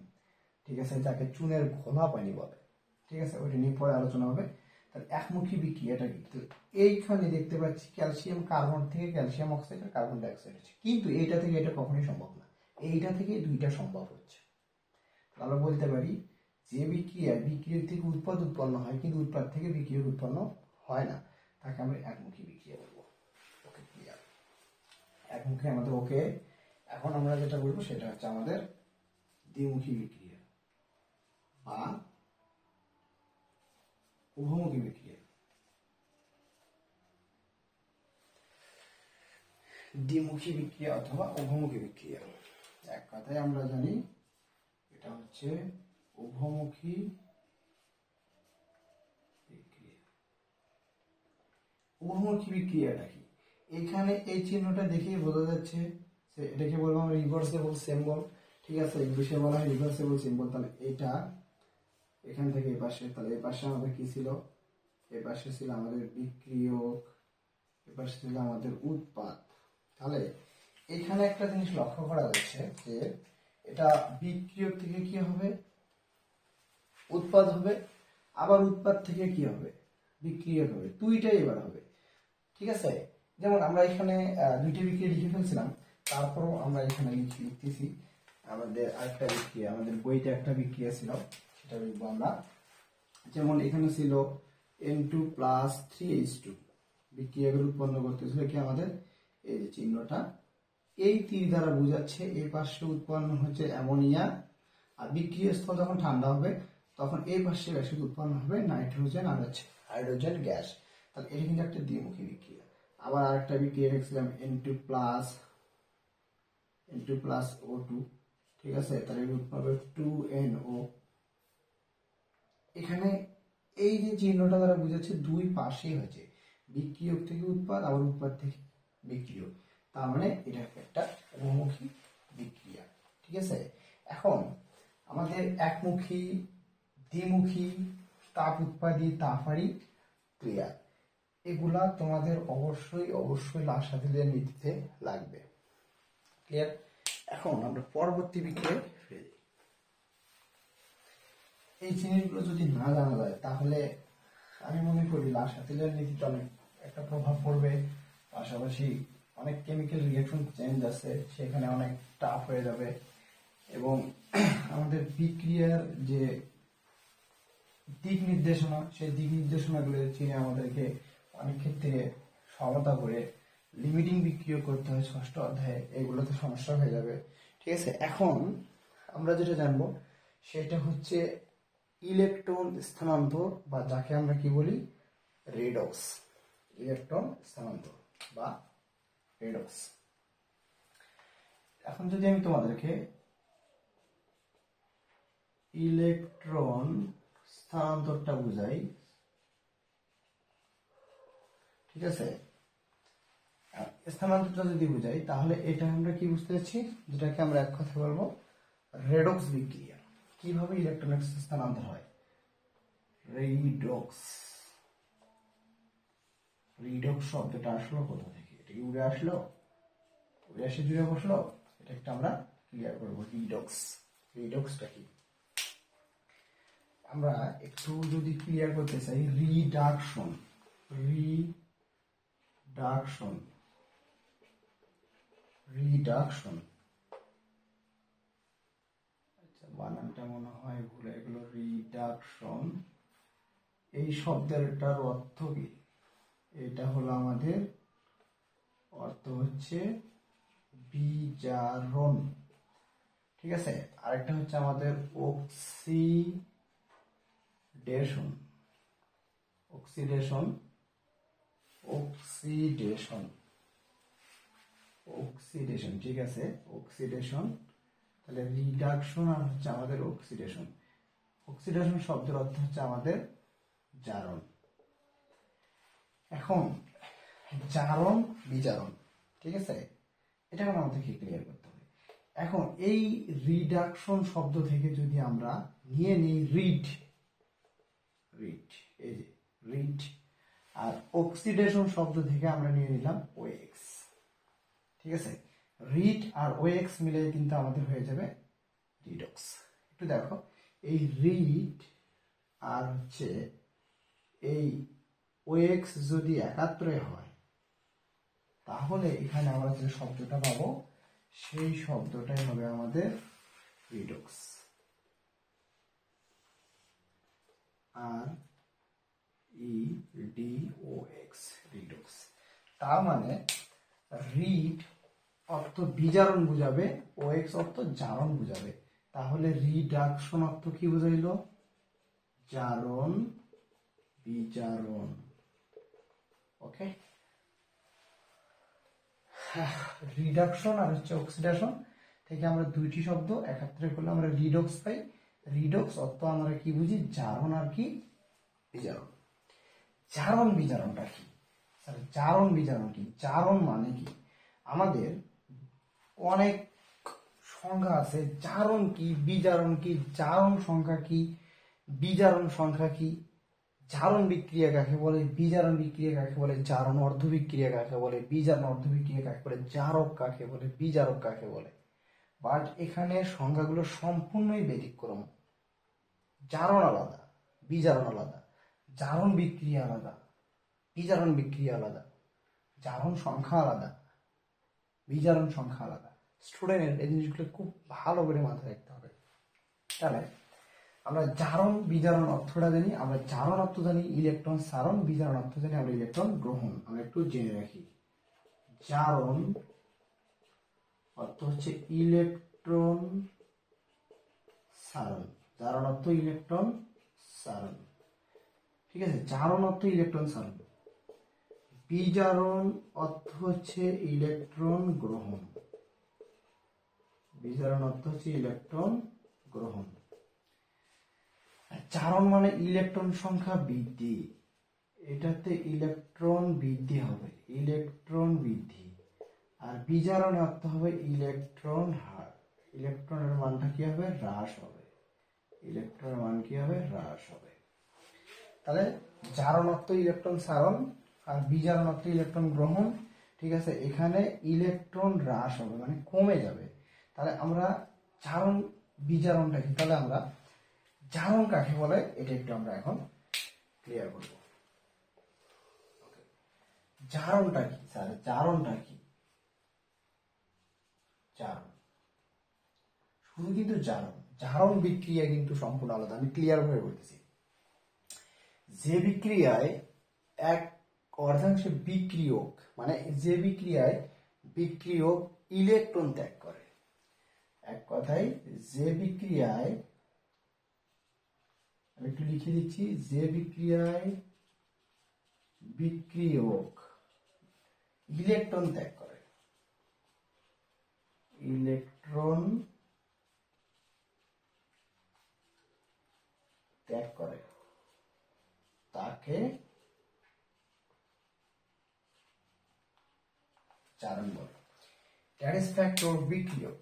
ঠিক আছে, যাকে চুনের ঘোলা পানি বলে। ঠিক আছে, ওইটা নিয়ে পরে আলোচনা হবে। তাহলে একমুখী বিক্রিয়াটা কিন্তু এইখানে দেখতে পাচ্ছি ক্যালসিয়াম কার্বন থেকে ক্যালসিয়াম অক্সাইড আর কার্বন ডাই অক্সাইড হচ্ছে, কিন্তু এইটা থেকে এটা কখনোই সম্ভব না, এইটা থেকে দুইটা সম্ভব হচ্ছে। আমরা বলতে পারি যে বিক্রিয়া বিক্রিয়ক থেকে উৎপাদ উৎপন্ন হয় কিন্তু উৎপাদ থেকে বিক্রিয়ক উৎপন্ন হয় না, তাকে আমরা একমুখী বিক্রিয়া বলবো। ওকে, ক্লিয়ার? একমুখী আমাদের ওকে। এখন আমরা যেটা বলবো সেটা হচ্ছে আমাদের দ্বিমুখী বিক্রিয়া বা উভমুখী বিক্রিয়া। দ্বিমুখী বিক্রিয়া অথবা উভমুখী বিক্রিয়া, এক কথায় আমরা জানি এটা হচ্ছে উভমুখী বিক্রিয়া। উভমুখী বিক্রিয়াটা কি? এখানে এই চিহ্নটা দেখেই বোঝা যাচ্ছে যে এটাকে বলবো আমরা রিভার্সেবল সিম্বল। ঠিক আছে, ইংলিশে বলা হয় রিভার্সেবল সিম্বল। তাহলে এটা এখান থেকে এই পাশে, তাহলে এই পাশে আমাদের কি ছিল? এই পাশে ছিল আমাদের বিক্রিয়ক, এই পাশে ছিল আমাদের উৎপাদ। তাহলে এখানে একটা জিনিস লক্ষ্য করা যাচ্ছে যে এটা বিক্রিয়ক থেকে কি হবে? উৎপাদ হবে, আবার উৎপাদ থেকে কি হবে? বিক্রিয়ক হবে, দুইটাই এবার হবে। ঠিক আছে, যেমন আমরা এখানে দুইটা বিক্রিয়া লিখে ফেলছিলাম, তারপরও আমরা এখানে লিখতেছি আমাদের আরেকটা বিক্রিয়া, আমাদের বইতে একটা বিক্রিয়া ছিল, সেটা লিখবো আমরা। যেমন এখানে ছিল N2+3H2, বিক্রিয়াগুলো উৎপন্ন করতেছিল কি আমাদের এই যে চিহ্নটা, এই তীর দ্বারা বোঝাচ্ছে এই পাশে উৎপন্ন হচ্ছে অ্যামোনিয়া, আর বিক্রিয়া স্থল যখন ঠান্ডা হবে তখন এই পাশে গ্যাসের উৎপন্ন হবে নাইট্রোজেন আর হচ্ছে হাইড্রোজেন গ্যাস। তাহলে এটা কিন্তু একটা দ্বিমুখী বিক্রিয়া। আবার আরেকটা বিক্রিয়া দেখছিলাম N2+O2। ঠিক আছে, তাহলে উৎপন্ন হবে 2NO। এখানে এই যে চিহ্নটা দ্বারা বোঝাচ্ছে দুই পাশেই হচ্ছে বিক্রিয়ক থেকে উৎপাদ, আবার উৎপাদ থেকে বিক্রিয়ক, তার মানে এটা একটা উভমুখী বিক্রিয়া। ঠিক আছে, এখন আমাদের একমুখী, দ্বিমুখী, তাপ উৎপাদী, তাপহারী ক্রিয়া, এগুলা তোমাদের অবশ্যই অবশ্যই লাসাতিলের নীতিতে লাগবে। ক্লিয়ার? এখন আমরা পরবর্তী বিক্রিয়ায় ফিরে যাই। এই জিনিসগুলো যদি না জানা যায় তাহলে আমি মনে করি লাসাতিলের নীতিতে অনেক একটা প্রভাব পড়বে, পাশাপাশি অনেক কেমিক্যাল রিঅ্যাকশন চেঞ্জ আছে, সেখানে অনেক টাফ হয়ে যাবে, এবং আমাদের বিক্রিয়ার যে দিক নির্দেশনা, সেই দিক নির্দেশনাগুলো চিনে আমাদেরকে অনেক ক্ষেত্রে সহায়তা করে লিমিটিং বিক্রিয়া করতে হয় 6ষ্ঠ অধ্যায়ে, এগুলোতে সমস্যা হয়ে যাবে। ঠিক আছে। এখন আমরা যেটা জানবো সেটা হচ্ছে ইলেকট্রন স্থানান্তর, বা যাকে আমরা কি বলি রেডক্স। ইলেকট্রন স্থানান্তর বা রেডক্স। এখন যদি আমি তোমাদেরকে ইলেকট্রন স্থানান্তরটা বুঝাই, ঠিক আছে, স্থানান্তরটা যদি বুঝাই তাহলে এটা আমরা কি বুঝতে পারছি, যেটাকে আমরা এক কথা বলবো রেডক্স বিক্রিয়া। কিভাবে ইলেকট্রনের স্থানান্তর হয়, রিডক্স। রিডক্স শব্দটা আসলো কোথা থেকে, এটা কি উড়ে আসলো, উড়ে এসে জুড়ে বসলো, এটা একটা আমরা ক্লিয়ার করবো। রিডক্স, রিডক্সটা কি আমরা একটু যদি ক্লিয়ার করতে চাই, রিডাকশন, রিডাকশন, রিডাকশন, আচ্ছা বানানটা মনে হয় ভুলে গেল, রিডাকশন। এই শব্দটার অর্থ কি, এটা হলো আমাদের অর্থ হচ্ছে বিজারণ, ঠিক আছে। আরেকটা হচ্ছে আমাদের অক্সিডেশন, অক্সিডেশন, অক্সিডেশন, অক্সিডেশন, ঠিক আছে, অক্সিডেশন। তাহলে রিডাকশন আর হচ্ছে আমাদের অক্সিডেশন। অক্সিডেশন শব্দের অর্থ হচ্ছে আমাদের জারণ। এখন জারণ বিজারণ, ঠিক আছে, এটা আমাদেরকে ক্লিয়ার করতে হবে। এখন এই রিডাকশন শব্দ থেকে যদি আমরা নিয়ে নিই রিড, রিড, এই যে রিড, আর অক্সিডেশন শব্দ থেকে আমরা নিয়ে নিলাম ওএক্স, ঠিক আছে। রিড আর ওএক্স মিলে কিন্তু আমাদের হয়ে যাবে রিডক্স। একটু দেখো, এই রিড আর হচ্ছে এই ওএক্স যদি একাত্রে হয় তাহলে এখানে আমরা যে শব্দটা পাবো সেই শব্দটাই হবে আমাদের রিডক্স। আর ই ডি ও এক্স, রিডক্স। তার মানে রিড অর্থ বিজারণ বুঝাবে, ও এক্স অর্থ জারণ বুঝাবে। তাহলে রিডাকশন অর্থ কি বুঝাইল, জারণ বিজারণ। ওকে, রিডাকশন আর হচ্ছে অক্সিডেশন থেকে আমরা দুইটি শব্দ একাত্রে করলে আমরা রিডক্স পাই। রিডক্স অর্থ আমরা কি বুঝি, জারণ আর কি বিজারণ। জারণ বিজারণটা কি, জারণ বিজারণ কি, জারণ মানে কি, আমাদের অনেক সংখ্যা আছে, জারণ কি বিজারণ কি, জারণ সংখ্যা কি বিজারণ সংখ্যা কি, জারণ বিক্রিয়া কাকে বলে, বিজারণ বিক্রিয়া কাকে বলে, জারণ অর্ধ বিক্রিয়া কাকে বলে, বিজারণ অর্ধ বিক্রিয়া কাকে বলে, জারক কাকে বলে, বিজারক কাকে বলে। বাট এখানে সংখ্যাগুলো সম্পূর্ণই ব্যতিক্রম। জারণ আলাদা, বিজারণ আলাদা, জারণ বিক্রিয়া আলাদা, বিজারণ বিক্রিয়া আলাদা, জারণ সংখ্যা আলাদা, বিজারণ সংখ্যা আলাদা। স্টুডেন্টের এই জিনিসগুলো খুব ভালো করে মাথায় রাখতে হবে। তাহলে আমরা জারণ বিজারণ অর্থটা জানি, আমরা জারণ অর্থ জানি ইলেকট্রন সারণ, বিজারণ অর্থ জানি আমরা ইলেকট্রন গ্রহণ। আমরা একটু জেনে রাখি, জারণ অর্থ হচ্ছে ইলেকট্রন সারণ, জারণ অর্থ ইলেকট্রন সারণ, ঠিক আছে, জারণ অর্থ ইলেকট্রন সারণ। বিজারণ অর্থ হচ্ছে ইলেকট্রন গ্রহণ, বিজারণ অর্থ হচ্ছে ইলেকট্রন গ্রহণ। জারণ মানে ইলেকট্রন সংখ্যা বৃদ্ধি, এটাতে ইলেকট্রন বৃদ্ধি হবে, ইলেকট্রন বৃদ্ধি। আর বিজারণ অর্থ হবে ইলেকট্রন হার, ইলেকট্রনের মানটা কি হবে, হ্রাস হবে, ইলেকট্রনের মান কি হবে, হ্রাস হবে। তাহলে জারণ অর্থ ইলেকট্রন সারণ আর বিজারণ অর্থ ইলেকট্রন গ্রহণ, ঠিক আছে। এখানে ইলেকট্রন হ্রাস হবে মানে কমে যাবে। তাহলে আমরা জারণ বিজারণটা কি, তাহলে আমরা জারণ কাকে বলে এটা একটু আমরা এখন ক্লিয়ার করব। জারণটা কি স্যার, জারণটা কি, জারণ শুধু কিন্তু জারণ, জারণ বিক্রিয়া কিন্তু সম্পূর্ণ আলাদা। আমি ক্লিয়ার ভাবে বলতেছি, যে বিক্রিয়ায় এক অর্ধাংশে বিক্রিয়ক, মানে যে বিক্রিয়ায় বিক্রিয়ক ইলেকট্রন ত্যাগ করে, এক কথায় যে বিক্রিয়ায়, আমি একটু লিখে দিচ্ছি, যে বিক্রিয়ায় বিক্রিয়ক ইলেকট্রন ত্যাগ করে, ইলেকট্রন ত্যাগ করে তাকে চারণ বলে। ট্যারেস ফ্যাক্টর বিক্রিয়ক,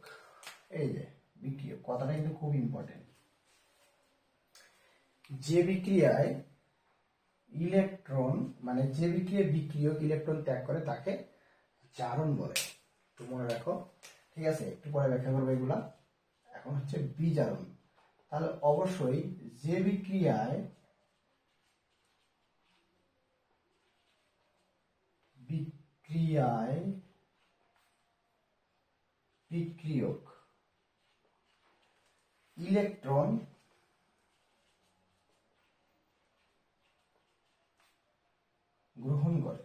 এই যে বিক্রিয়ক কথাটা কিন্তু খুব ইম্পর্টেন্ট। যে বিক্রিয়ায় ইলেকট্রন, মানে যে বিক্রিয়ায় বিক্রিয়ক ইলেকট্রন ত্যাগ করে তাকে জারণ বলে, একটু মনে রাখো। ঠিক আছে, একটু পরে ব্যাখ্যা করবো এগুলা। এখন হচ্ছে বিজারণ। তাহলে অবশ্যই যে বিক্রিয়ায় বিক্রিয়ক ইলেকট্রন গ্রহণ করে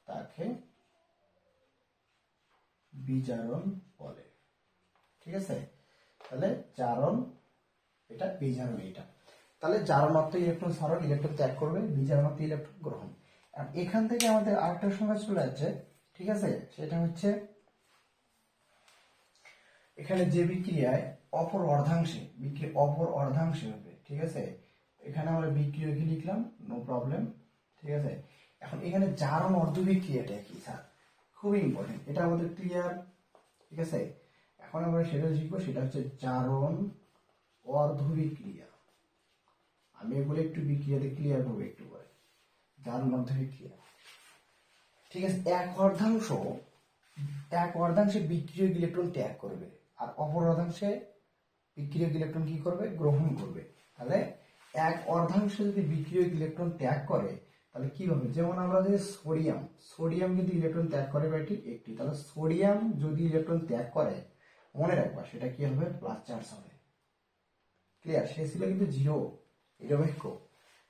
তাকে বিজারণ বলে। ঠিক আছে, তাহলে জারণ এটা, বিজারণ এটা। তাহলে জারণ অর্থ ইলেকট্রন সরণ, ইলেকট্রন ত্যাগ করবে, বিজারণ অর্থ ইলেকট্রন গ্রহণ। আর এখান থেকে আমাদের আরেকটা সংজ্ঞা চলে যাচ্ছে। ঠিক আছে, সেটা হচ্ছে এখানে যে বিক্রিয়ায় অপর অর্ধাংশে, বিক্রিয়া অপর অর্ধাংশে হবে। ঠিক আছে, এখানে আমরা বিক্রিয়া কি লিখলাম, নো প্রবলেম। ঠিক আছে, এখন এখানে জারণ অর্ধবিক্রিয়াটা কি স্যার, খুবই ইম্পর্টেন্ট, এটা আমাদের ক্লিয়ার। ঠিক আছে, এখন আমরা সেটা শিখবো, সেটা হচ্ছে জারণ অর্ধবিক্রিয়া। আমি এগুলো একটু বিক্রিয়াতে ক্লিয়ার করবো একটু পরে। জারণ অর্ধবিক্রিয়া, ঠিক আছে, এক অর্ধাংশে বিক্রিয়ক ইলেকট্রন ত্যাগ করবে, আর অপর অর্ধাংশে বিক্রিয়ক ইলেকট্রন কি করবে, গ্রহণ করবে। তাহলে এক অর্ধাংশে যদি বিক্রিয়ক ইলেকট্রন ত্যাগ করে তাহলে কি হবে, যেমন আমরা যদি সোডিয়াম কিন্তু ইলেকট্রন ত্যাগ করে কয়টি, একটি। তাহলে সোডিয়াম যদি ইলেকট্রন ত্যাগ করে, মনে রাখবা সেটা কি হবে, প্লাস চার্জ হবে। ক্লিয়ার, সে ছিল কিন্তু জিরো নিরপেক্ষ।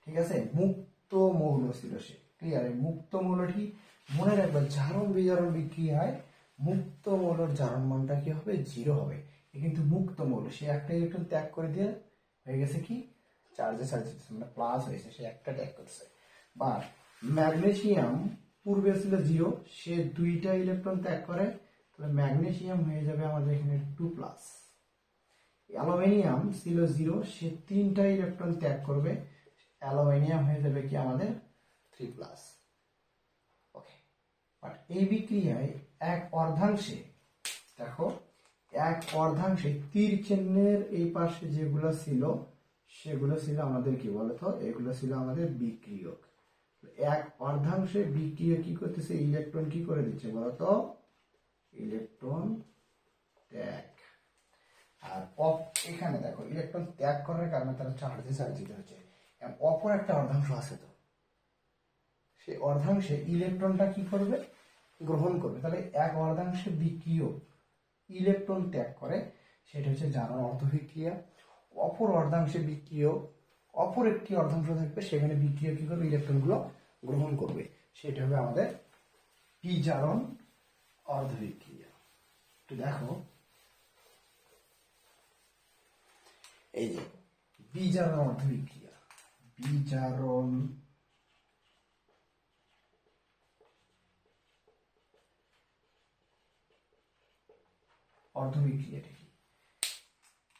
ঠিক আছে, মুক্ত মৌল ছিল সে। ক্লিয়ার, মুক্ত মৌলটি মনে রাখবা, জারণ বিজারণ বিক্রিয়ায় মুক্ত মৌলের জারণ মানটা কি হবে, জিরো হবে। কিন্তু মুক্ত মৌল, সে একটা ইলেকট্রন ত্যাগ করে দিয়ে হয়ে গেছে কি, চার্জে মানে প্লাস হয়েছে, সে একটা ত্যাগ করছে। বা ম্যাগনেসিয়াম পূর্বে ছিল জিরো, সে দুইটা ইলেকট্রন ত্যাগ করে, তাহলে ম্যাগনেসিয়াম হয়ে যাবে আমাদের এখানে 2+। অ্যালুমিনিয়াম ছিল জিরো, সে তিনটা ইলেকট্রন ত্যাগ করবে, অ্যালুমিনিয়াম হয়ে যাবে কি আমাদের 3+। ওকে, বাট এই বিক্রিয়ায় এক অর্ধাংশে, দেখো এক অর্ধাংশে তীর চিহ্নের এই পাশে যেগুলো ছিল সেগুলো ছিল আমাদের কি বলতো, এগুলো ছিল আমাদের বিক্রিয়ক। এক অর্ধাংশে বিক্রিয়া কি করতেছে, ইলেকট্রন কি করে দিচ্ছে বলতো, ইলেকট্রন ত্যাগ। আর এখানে দেখো ইলেকট্রন ত্যাগ করার কারণে তারা চার্জে চার্জিত হচ্ছে। অপর একটা অর্ধাংশ আছে, তো সেই অর্ধাংশে ইলেকট্রনটা কি করবে, গ্রহণ করবে। তাহলে এক অর্ধাংশে বিক্রিয়ক ইলেকট্রন ত্যাগ করে, সেটা হচ্ছে জারণ অর্ধবিক্রিয়া। অপর অর্ধাংশে বিক্রিয়ক, অপর একটি অর্ধাংশ থাকবে, সেখানে বিক্রিয়ক কি করবে, ইলেকট্রনগুলো গ্রহণ করবে, সেটা হবে আমাদের বিজারণ অর্ধবিক্রিয়া। একটু দেখো, এই যে বিজারণ অর্ধবিক্রিয়া, বিজারণ অর্ধবিক্রিয়াটা কি।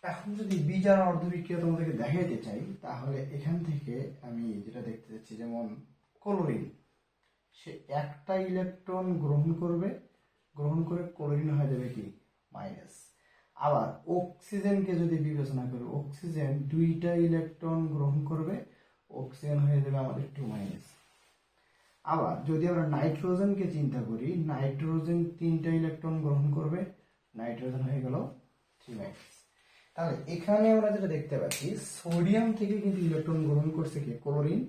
এখন যদি বিজারণ অর্ধবিক্রিয়া তোমাদেরকে দেখাইতে চাই, তাহলে এখান থেকে আমি যেটা দেখতে চাচ্ছি, যেমন ক্লোরিন, সে একটা ইলেকট্রন গ্রহণ করবে, গ্রহণ করে ক্লোরিন হয়ে যাবে কি মাইনাস। আবার অক্সিজেনকে যদি বিবেচনা করি, অক্সিজেন দুইটা ইলেকট্রন গ্রহণ করবে, অক্সিজেন হয়ে যাবে আমাদের 2-। আবার যদি আমরা নাইট্রোজেনকে চিন্তা করি, নাইট্রোজেন তিনটা ইলেকট্রন গ্রহণ করবে, নাইট্রোজেন হয়ে গেল 3-। তাহলে এখানে আমরা যেটা দেখতে পাচ্ছি, সোডিয়াম থেকে কিন্তু ইলেকট্রন গ্রহণ করছে কি ক্লোরিন,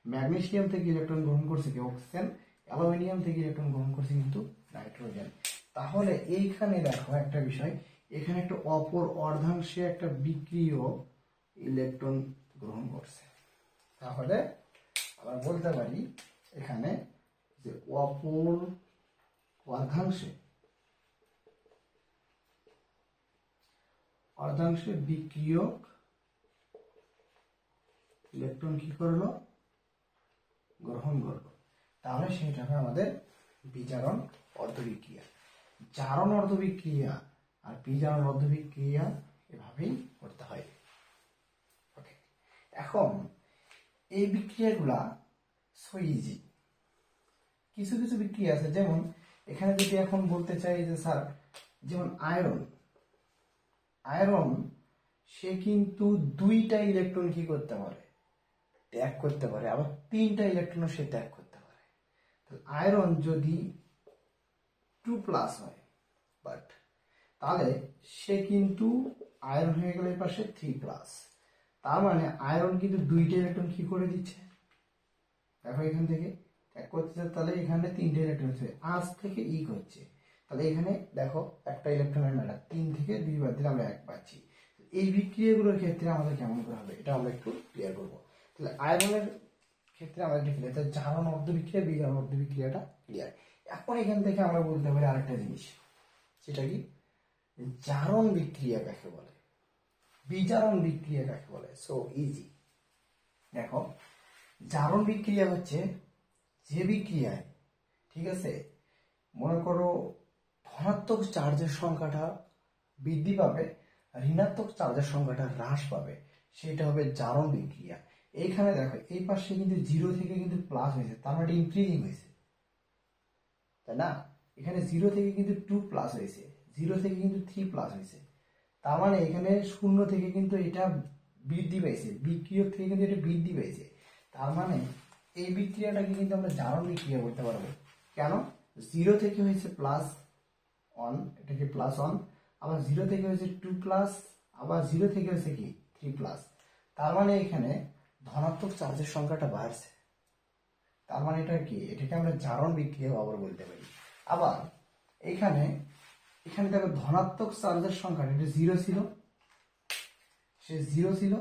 ম্যাগনেসিয়াম থেকে ইলেকট্রন গ্রহণ করছে কি অক্সিজেন, অ্যালুমিনিয়াম থেকে ইলেকট্রন গ্রহণ করছে কিন্তু নাইট্রোজেন। তাহলে এইখানে দেখো একটা বিষয়, এখানে একটা অপর অর্ধাংশে একটা বিক্রিয়ক ইলেকট্রন গ্রহণ করছে। তাহলে আমরা বলতে পারি এখানে যে অপর অর্ধাংশে বিক্রিয়ক ইলেকট্রন কি করলো, গ্রহণ করলো। তাহলে সেটা হবে আমাদের বিজারণ অর্ধবিক্রিয়া। জারণ অর্ধবিক্রিয়া আর বিজারণ অর্ধবিক্রিয়া এভাবেই করতে হয়। ওকে, এখন এই বিক্রিয়াগুলা সো ইজি। কিছু কিছু বিক্রিয়া আছে, যেমন এখানে যদি এখন বলতে চাই যে স্যার, যেমন আয়রন সে কিন্তু 2টা ইলেকট্রন কি করতে পারে, ত্যাগ করতে পারে, আবার 3টা ইলেকট্রন সে ত্যাগ করতে পারে। আয়রন যদি 2+ হয়, বাট তাহলে সে কিন্তু আয়রন হয়ে গেলে পাশে 3+, তার মানে আয়রন কিন্তু 2টা ইলেকট্রন কি করে দিচ্ছে, দেখো এখান থেকে ত্যাগ করতেছে, তাহলে এখানে 3টে ইলেকট্রন আছে, আজ থেকে ই করছে, তাহলে এখানে দেখো একটা ইলেকট্রনের ম্যাটার, 3 থেকে 2 বাদ দিলে আমরা 1 পাচ্ছি। এই বিক্রিয়াগুলোর ক্ষেত্রে আমাদের কেমন করে হবে এটা আমরা একটু ক্লিয়ার করবো। তাহলে আয়রনের ক্ষেত্রে আমরা একটু ক্লিয়ার, তাহলে জারণ অর্ধবিক্রিয়া বিজারণ অর্ধবিক্রিয়াটা ক্লিয়ার। এখন এখান থেকে আমরা বলতে পারি আরেকটা জিনিস, সেটা কি, জারণ বিক্রিয়া কাকে বলে, বিজারণ বিক্রিয়া কাকে বলে। সো ইজি, দেখো জারণ বিক্রিয়া হচ্ছে যে বিক্রিয়ায়, ঠিক আছে, মনে করো ধনাত্মক চার্জের সংখ্যাটা বৃদ্ধি পাবে, ঋণাত্মক চার্জের সংখ্যাটা হ্রাস পাবে, সেটা হবে জারণ বিক্রিয়া। এইখানে দেখো এই পাশে কিন্তু 0 থেকে কিন্তু প্লাস হয়েছে, তার মানে ইনক্রিজিং হয়েছে, তাই না? এখানে 0 থেকে কিন্তু 2+ হয়েছে, 0 থেকে কিন্তু 3+ হয়েছে, তার মানে এখানে 0 থেকে কিন্তু এটা বৃদ্ধি পাইছে, বিক্রিয়ক থেকে কিন্তু এটা বৃদ্ধি পাইছে। তার মানে এই বিক্রিয়াটাকে কিন্তু আমরা জারণ বিক্রিয়া বলতে পারবো। কেন? 0 থেকে হয়েছে +1, এটাকে +1, আবার 0 থেকে হয়েছে 2+, আবার 0 থেকে হয়েছে কি 3+, তার মানে এখানে ধনাত্মক চার্জের সংখ্যাটা বাড়ছে, তার মানে এটা কি, এটাকে আমরা জারণ বিক্রিয়া আবার বলতে পারি। আবার এখানে দেখো ধনাত্মক চার্জের সংখ্যা, এটা 0 ছিল, সে 0 ছিল,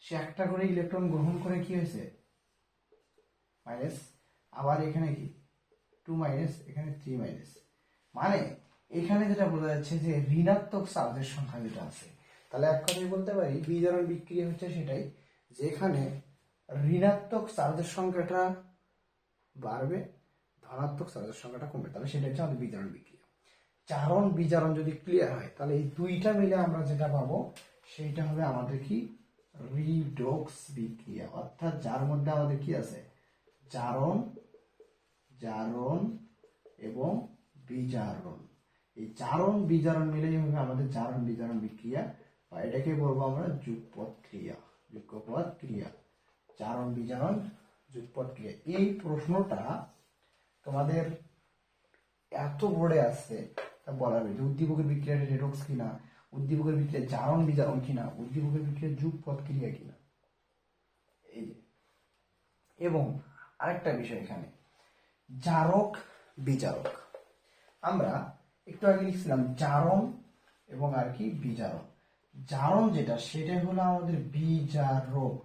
সে একটা করে ইলেকট্রন গ্রহণ করে কি হয়েছে, মাইনাস, আবার এখানে কি 2-, এখানে 3-, মানে এখানে যেটা বোঝা যাচ্ছে যে ঋণাত্মক চার্জের সংখ্যা যেটা আছে। তাহলে এক কথায় বলতে পারি বিজারণ বিক্রিয়া হচ্ছে সেটাই, যেখানে ঋণাত্মক চার্জের সংখ্যাটা বাড়বে, ধনাত্মক চার্জের সংখ্যাটা কমবে, তাহলে সেটা হচ্ছে আমাদের বিজারণ বিক্রিয়া। জারণ বিজারণ যদি ক্লিয়ার হয়, তাহলে এই দুইটা মিলে আমরা যেটা পাবো সেইটা হবে আমাদের কি, রিডক্স বিক্রিয়া, অর্থাৎ যার মধ্যে আমাদের কি আছে, জারণ এবং বিজারণ। এই জারণ বিজারণ মিলেই হবে আমাদের জারণ বিজারণ বিক্রিয়া, বা এটাকে বলবো আমরা যুগপৎ ক্রিয়া, জারণ বিজারণ যুগপৎ ক্রিয়া। এই প্রশ্নটা তোমাদের এত বোর্ডে আসছে, তা বলা হবে যে উদ্দীপকের বিক্রিয়াটা রেডক্স কিনা, উদ্দীপকের বিক্রিয়া জারণ বিজারণ কিনা, উদ্দীপকের বিক্রিয়া যুগপৎ ক্রিয়া কিনা। এই এবং আরেকটা বিষয় এখানে, জারক বিজারক, আমরা একটু আগে লিখছিলাম জারণ এবং আর কি বিজারণ। জারণ যেটা, সেটা হলো আমাদের বিজারক,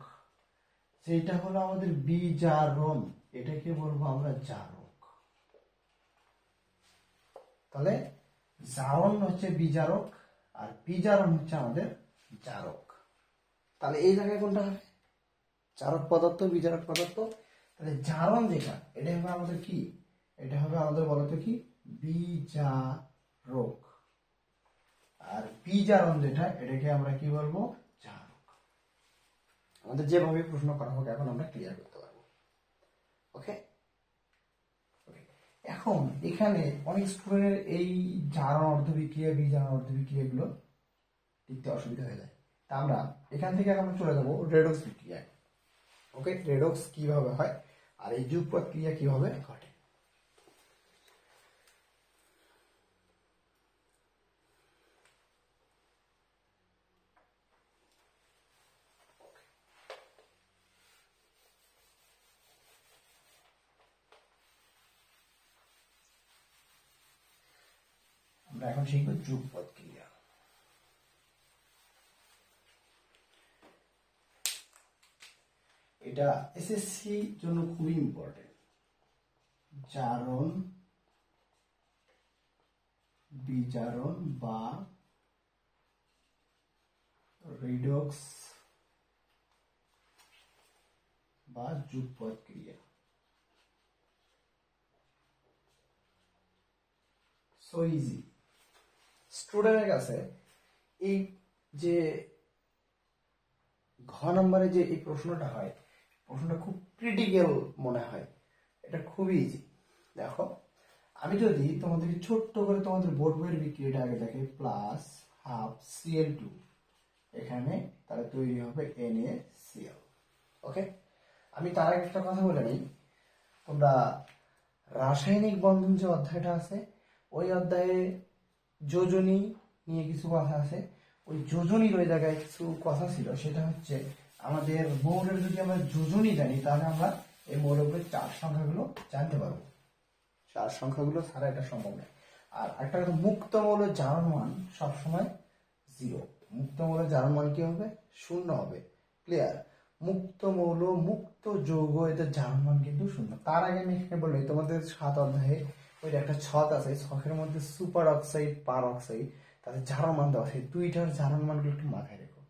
যেটা হলো আমাদের বিজারণ, এটাকে বলবো আমরা জারক। তাহলে জারণ হচ্ছে বিজারক আর বিজারণ হচ্ছে আমাদের জারক। তাহলে এই জায়গায় কোনটা হবে, জারক পদার্থ বিজারক পদার্থ। তাহলে জারণ যেটা, এটা হবে আমাদের কি, এটা হবে আমাদের বলতো কি, বিজারক। আর বিজারণ যেটা, এটাকে আমরা কি বলবো, জারক। আমাদের যেভাবে প্রশ্ন করা হোক এখন আমরা ক্লিয়ার করতে পারবো। ওকে, এখন এখানে অনেক স্টুডেন্টের এই জারণ অর্ধবিক্রিয়া বিজারণ অর্ধবিক্রিয়া গুলো লিখতে অসুবিধা হয়ে যায়, তা আমরা এখান থেকে আমরা চলে যাবো রেডক্স বিক্রিয়ায়। ওকে, রেডক্স কিভাবে হয় আর এই যুগপৎ ক্রিয়া কিভাবে ঘটে। আমরা এখন শিখব যুগপৎ ক্রিয়া। এটা এসএসসি জন্য খুবই ইম্পর্টেন্ট। জারণ বিজারণ বা রিডক্স বা যুগপৎ ক্রিয়া। So easy. স্টুডেন্টের কাছে এই যে ঘ নম্বরে যে এই প্রশ্নটা হয়, প্রশ্নটা খুব ক্রিটিক্যাল মনে হয়। এটা খুবই ইজি। দেখো, আমি যদি তোমাদেরকে ছোট্ট করে তোমাদের বোর্ড বইয়ের বিক্রিয়াটা আগে দেখে, প্লাস হাফ Cl2 এখানে তাহলে তৈরি হবে NaCl। ওকে, আমি তার আগে একটা কথা বলে নিই, তোমরা রাসায়নিক বন্ধন যে অধ্যায়টা আছে ওই অধ্যায়ে যোজনী নিয়ে কিছু কথা আছে। ওই যোজনীর ওই জায়গায় কিছু কথা ছিল, সেটা হচ্ছে আমাদের মৌলের যদি আমরা যোজনী জানি তাহলে আমরা এই মৌলগুলোর চার সংখ্যাগুলো জানতে পারবো। চার সংখ্যাগুলো ছাড়া এটা সম্ভব নয়। আর একটা কথা, মুক্ত মৌলের জারণ মান সবসময় 0। মুক্ত মৌলের জারণ মান কি হবে? 0 হবে। ক্লিয়ার? মুক্ত মৌল, মুক্ত যৌগ, এদের জারণ মান কিন্তু 0। তার আগে আমি এখানে বলি, তোমাদের 7 অধ্যায়ে ওই একটা ছক আছে, ছকের মধ্যে সুপার অক্সাইড, পার অক্সাইড, তাদের জারণ মান দেওয়া আছে। দুইটার জারণ মানগুলো একটু মাথায় রেখো।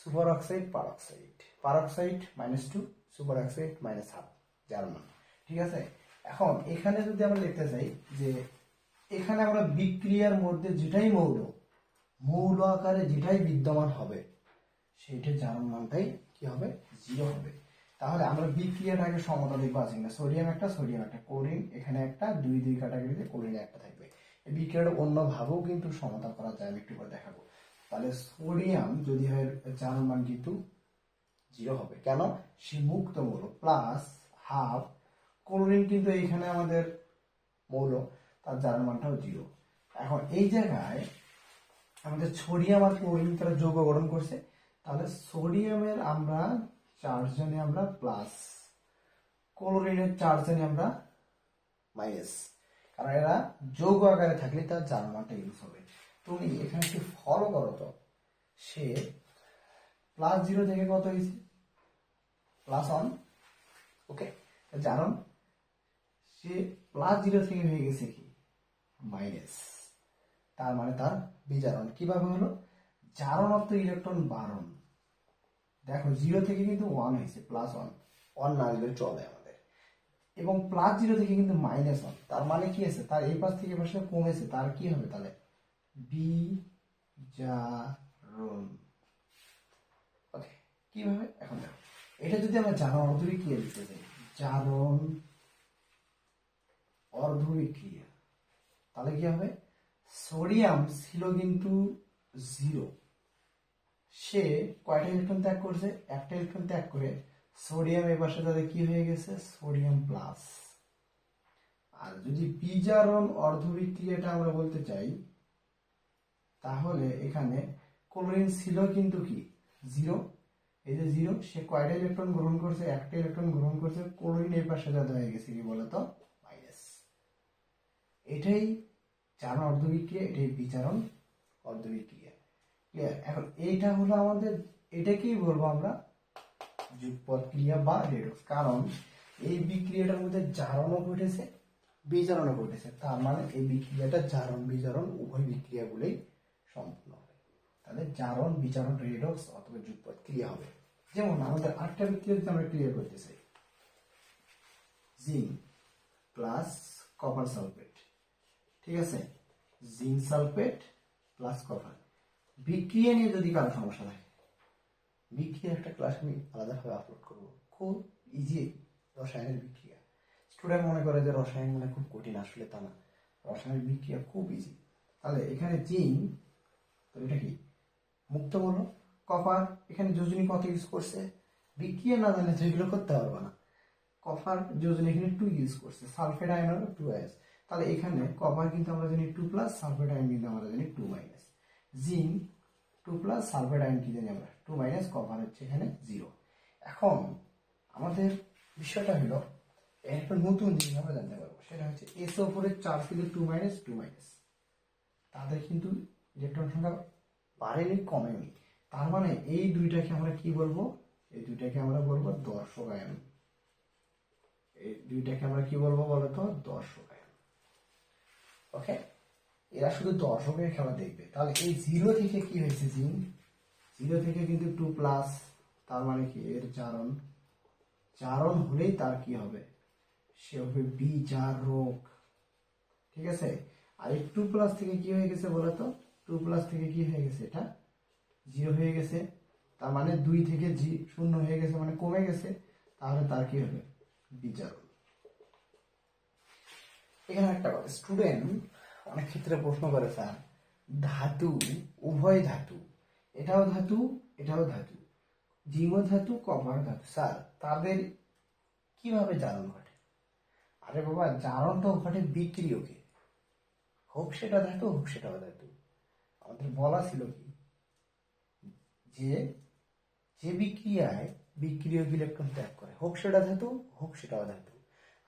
সুপার অক্সাইড, পার অক্সাইড, পার অক্সাইড -2, সুপার অক্সাইড -1/2 জারণ মান। ঠিক আছে? এখন এখানে যদি আমরা লিখতে চাই যে এখানে আমরা বিক্রিয়ার মধ্যে যেটাই মৌল আকারে যেটাই বিদ্যমান হবে সেইটার জারণ মানটাই কি হবে? 0 হবে। তাহলে আমরা বিক্রিয়াটাকে সমতা দেখবো আছে না, সোডিয়াম একটা, ক্লোরিন এখানে একটা, 2 ক্যাটাগরিতে ক্লোরিন একটা থাকবে। এই বিক্রিয়াটা অন্যভাবেও কিন্তু সমতা করা যায়, আমি একটু করে দেখাবো। তাহলে সোডিয়াম যদি হয় জারণ মান কিন্তু 0 হবে। কেন? সে মুক্ত মৌল। প্লাস হাফ ক্লোরিন কিন্তু এইখানে আমাদের মৌল, তার জারণ মানটাও 0। এখন এই জায়গায় আমাদের সোডিয়াম আর ক্লোরিন তারা যৌগ গঠন করছে, তাহলে সোডিয়ামের আমরা 4 জনে আমরা প্লাস, ক্লোরিনের 4 জনে আমরা মাইনাস, কারণ এরা যৌগ আকারে থাকলে তার জারণ মানটা ইউজ হবে। তুমি এখানে একটু ফলো করো তো, সে +0 থেকে কত হয়েছে? +1। ওকে, জারণ সে +0 থেকে হয়ে গেছে কি? মাইনাস। তার মানে তার বিজারণ কিভাবে হলো? জারণ অর্থ ইলেকট্রন বারণ। দেখো 0 থেকে কিন্তু 1 হয়েছে, +1, 1 না আসলে চলে আমাদের। এবং +0 থেকে কিন্তু -1, তার মানে কি আছে? তার এই পাশ থেকে পাশে কমেছে, তার কি হবে তাহলে? বিজারণ। ওকে, কিভাবে? এখন দেখো, এটা যদি আমরা জারণ অর্ধবিক্রিয়া লিখতে চাই, জারণ অর্ধবিক্রিয়া, তাহলে কি হবে? সোডিয়াম ছিল কিন্তু 0, সে কয়টা ইলেকট্রন ত্যাগ করছে? একটা ইলেকট্রন ত্যাগ করে সোডিয়াম এর পাশে তাদের কি হয়ে গেছে? Sodium plus. আর যদি বিজারণ অর্ধবিক্রিয়াটা আমরা বলতে চাই, তাহলে এখানে ক্লোরিন ছিল কিন্তু কি 0, এই যে 0, সে কয়টা ইলেকট্রন গ্রহণ করছে? একটা ইলেকট্রন গ্রহণ করছে, ক্লোরিন এর পাশে তাদের হয়ে গেছে কি বলতো? মাইনাস। এটাই জারণ অর্ধবিক্রিয়া, এটাই বিজারণ অর্ধবিক্রিয়া। ক্লিয়ার? এখন এইটা হলো আমাদের, এটাকেই বলবো আমরা যুগপৎ ক্রিয়া বা রেডক্স। কারণ এই বিক্রিয়াটার মধ্যে জারণও ঘটেছে, বিজারণও ঘটেছে। তার মানে এই বিক্রিয়াটা জারণ বিজারণ উভয় বিক্রিয়াগুলোই সম্পূর্ণ হবে। তাহলে জারণ বিজারণ রেডক্স অথবা যুগপৎ ক্রিয়া হবে। যেমন আমাদের 8টা বিক্রিয়া যদি আমরা ক্লিয়ার করতে চাই, জিঙ্ক প্লাস কপার সালফেট, ঠিক আছে? Zinc sulphate plus copper. বিক্রিয়া নিয়ে যদি কারো সমস্যা থাকে, বিক্রিয়ার একটা ক্লাস আমি আলাদাভাবে আপলোড করবো, খুব ইজি রসায়নের বিক্রিয়া। স্টুডেন্ট মনে করে যে রসায়ন মানে খুব কঠিন, আসলে তা না, রসায়নের বিক্রিয়া খুব ইজি। তাহলে এখানে জিঙ্ক, তো এটা কি মুক্ত মৌল। কপার, এখানে যোজনী কত ইউজ করছে? বিক্রিয়া না জানলে তো এগুলো করতে পারবো না। কপার যোজনী এখানে 2 ইউজ করছে, সালফেট আয়ন হলো 2s। তাহলে এখানে কপার কিন্তু আমরা জানি 2+, সালফেট আয়ন কিন্তু আমরা জানি 2-। জিঙ্ক 2+, সালফেট আয়ন কি জানি আমরা 2-, কপার হচ্ছে এখানে 0। এখন আমাদের বিষয়টা হলো একটা নতুন জিনিস আমরা জানতে পারবো, সেটা হচ্ছে SO4 এর চার্জ কিন্তু 2-2-। তাদের কিন্তু ইলেকট্রন সংখ্যা বাড়েনি, কমেনি। তার মানে এই দুইটাকে আমরা কি বলবো? এই দুইটাকে আমরা বলবো দর্শক আয়ন। এই দুইটাকে আমরা কি বলবো বলতো, দর্শক আয়ন। ওকে, এরা শুধু দর্শকের খেলা দেখবে। তাহলে এই 0 থেকে কি হয়েছে জিন, 0 থেকে কিন্তু 2+, তার মানে কি এর জারণ, জারণ হলেই তার কি হবে, সে হবে বিজারক। ঠিক আছে, আর এই 2+ থেকে কি হয়ে গেছে বলতো, 2+ থেকে কি হয়ে গেছে, এটা 0 হয়ে গেছে, তার মানে 2 থেকে 0 হয়ে গেছে, মানে কমে গেছে, তাহলে তার কি হবে, বিজারণ। এখানে একটা কথা, স্টুডেন্ট অনেক ক্ষেত্রে প্রশ্ন করে, স্যার ধাতু, উভয় ধাতু, এটাও ধাতু এটাও ধাতু, জিঙ্ক ধাতু কপার ধাতু, স্যার তাদের কিভাবে জারণ ঘটে? আরে বাবা, জারণ তো ঘটে বিক্রিয়কে, হোক সেটা ধাতু হোক সেটাও ধাতু। আমাদের বলা ছিল কি, যে যে বিক্রিয়ায় বিক্রিয়ক ইলেকট্রন ত্যাগ করে, হোক সেটা ধাতু হোক সেটাও ধাতু,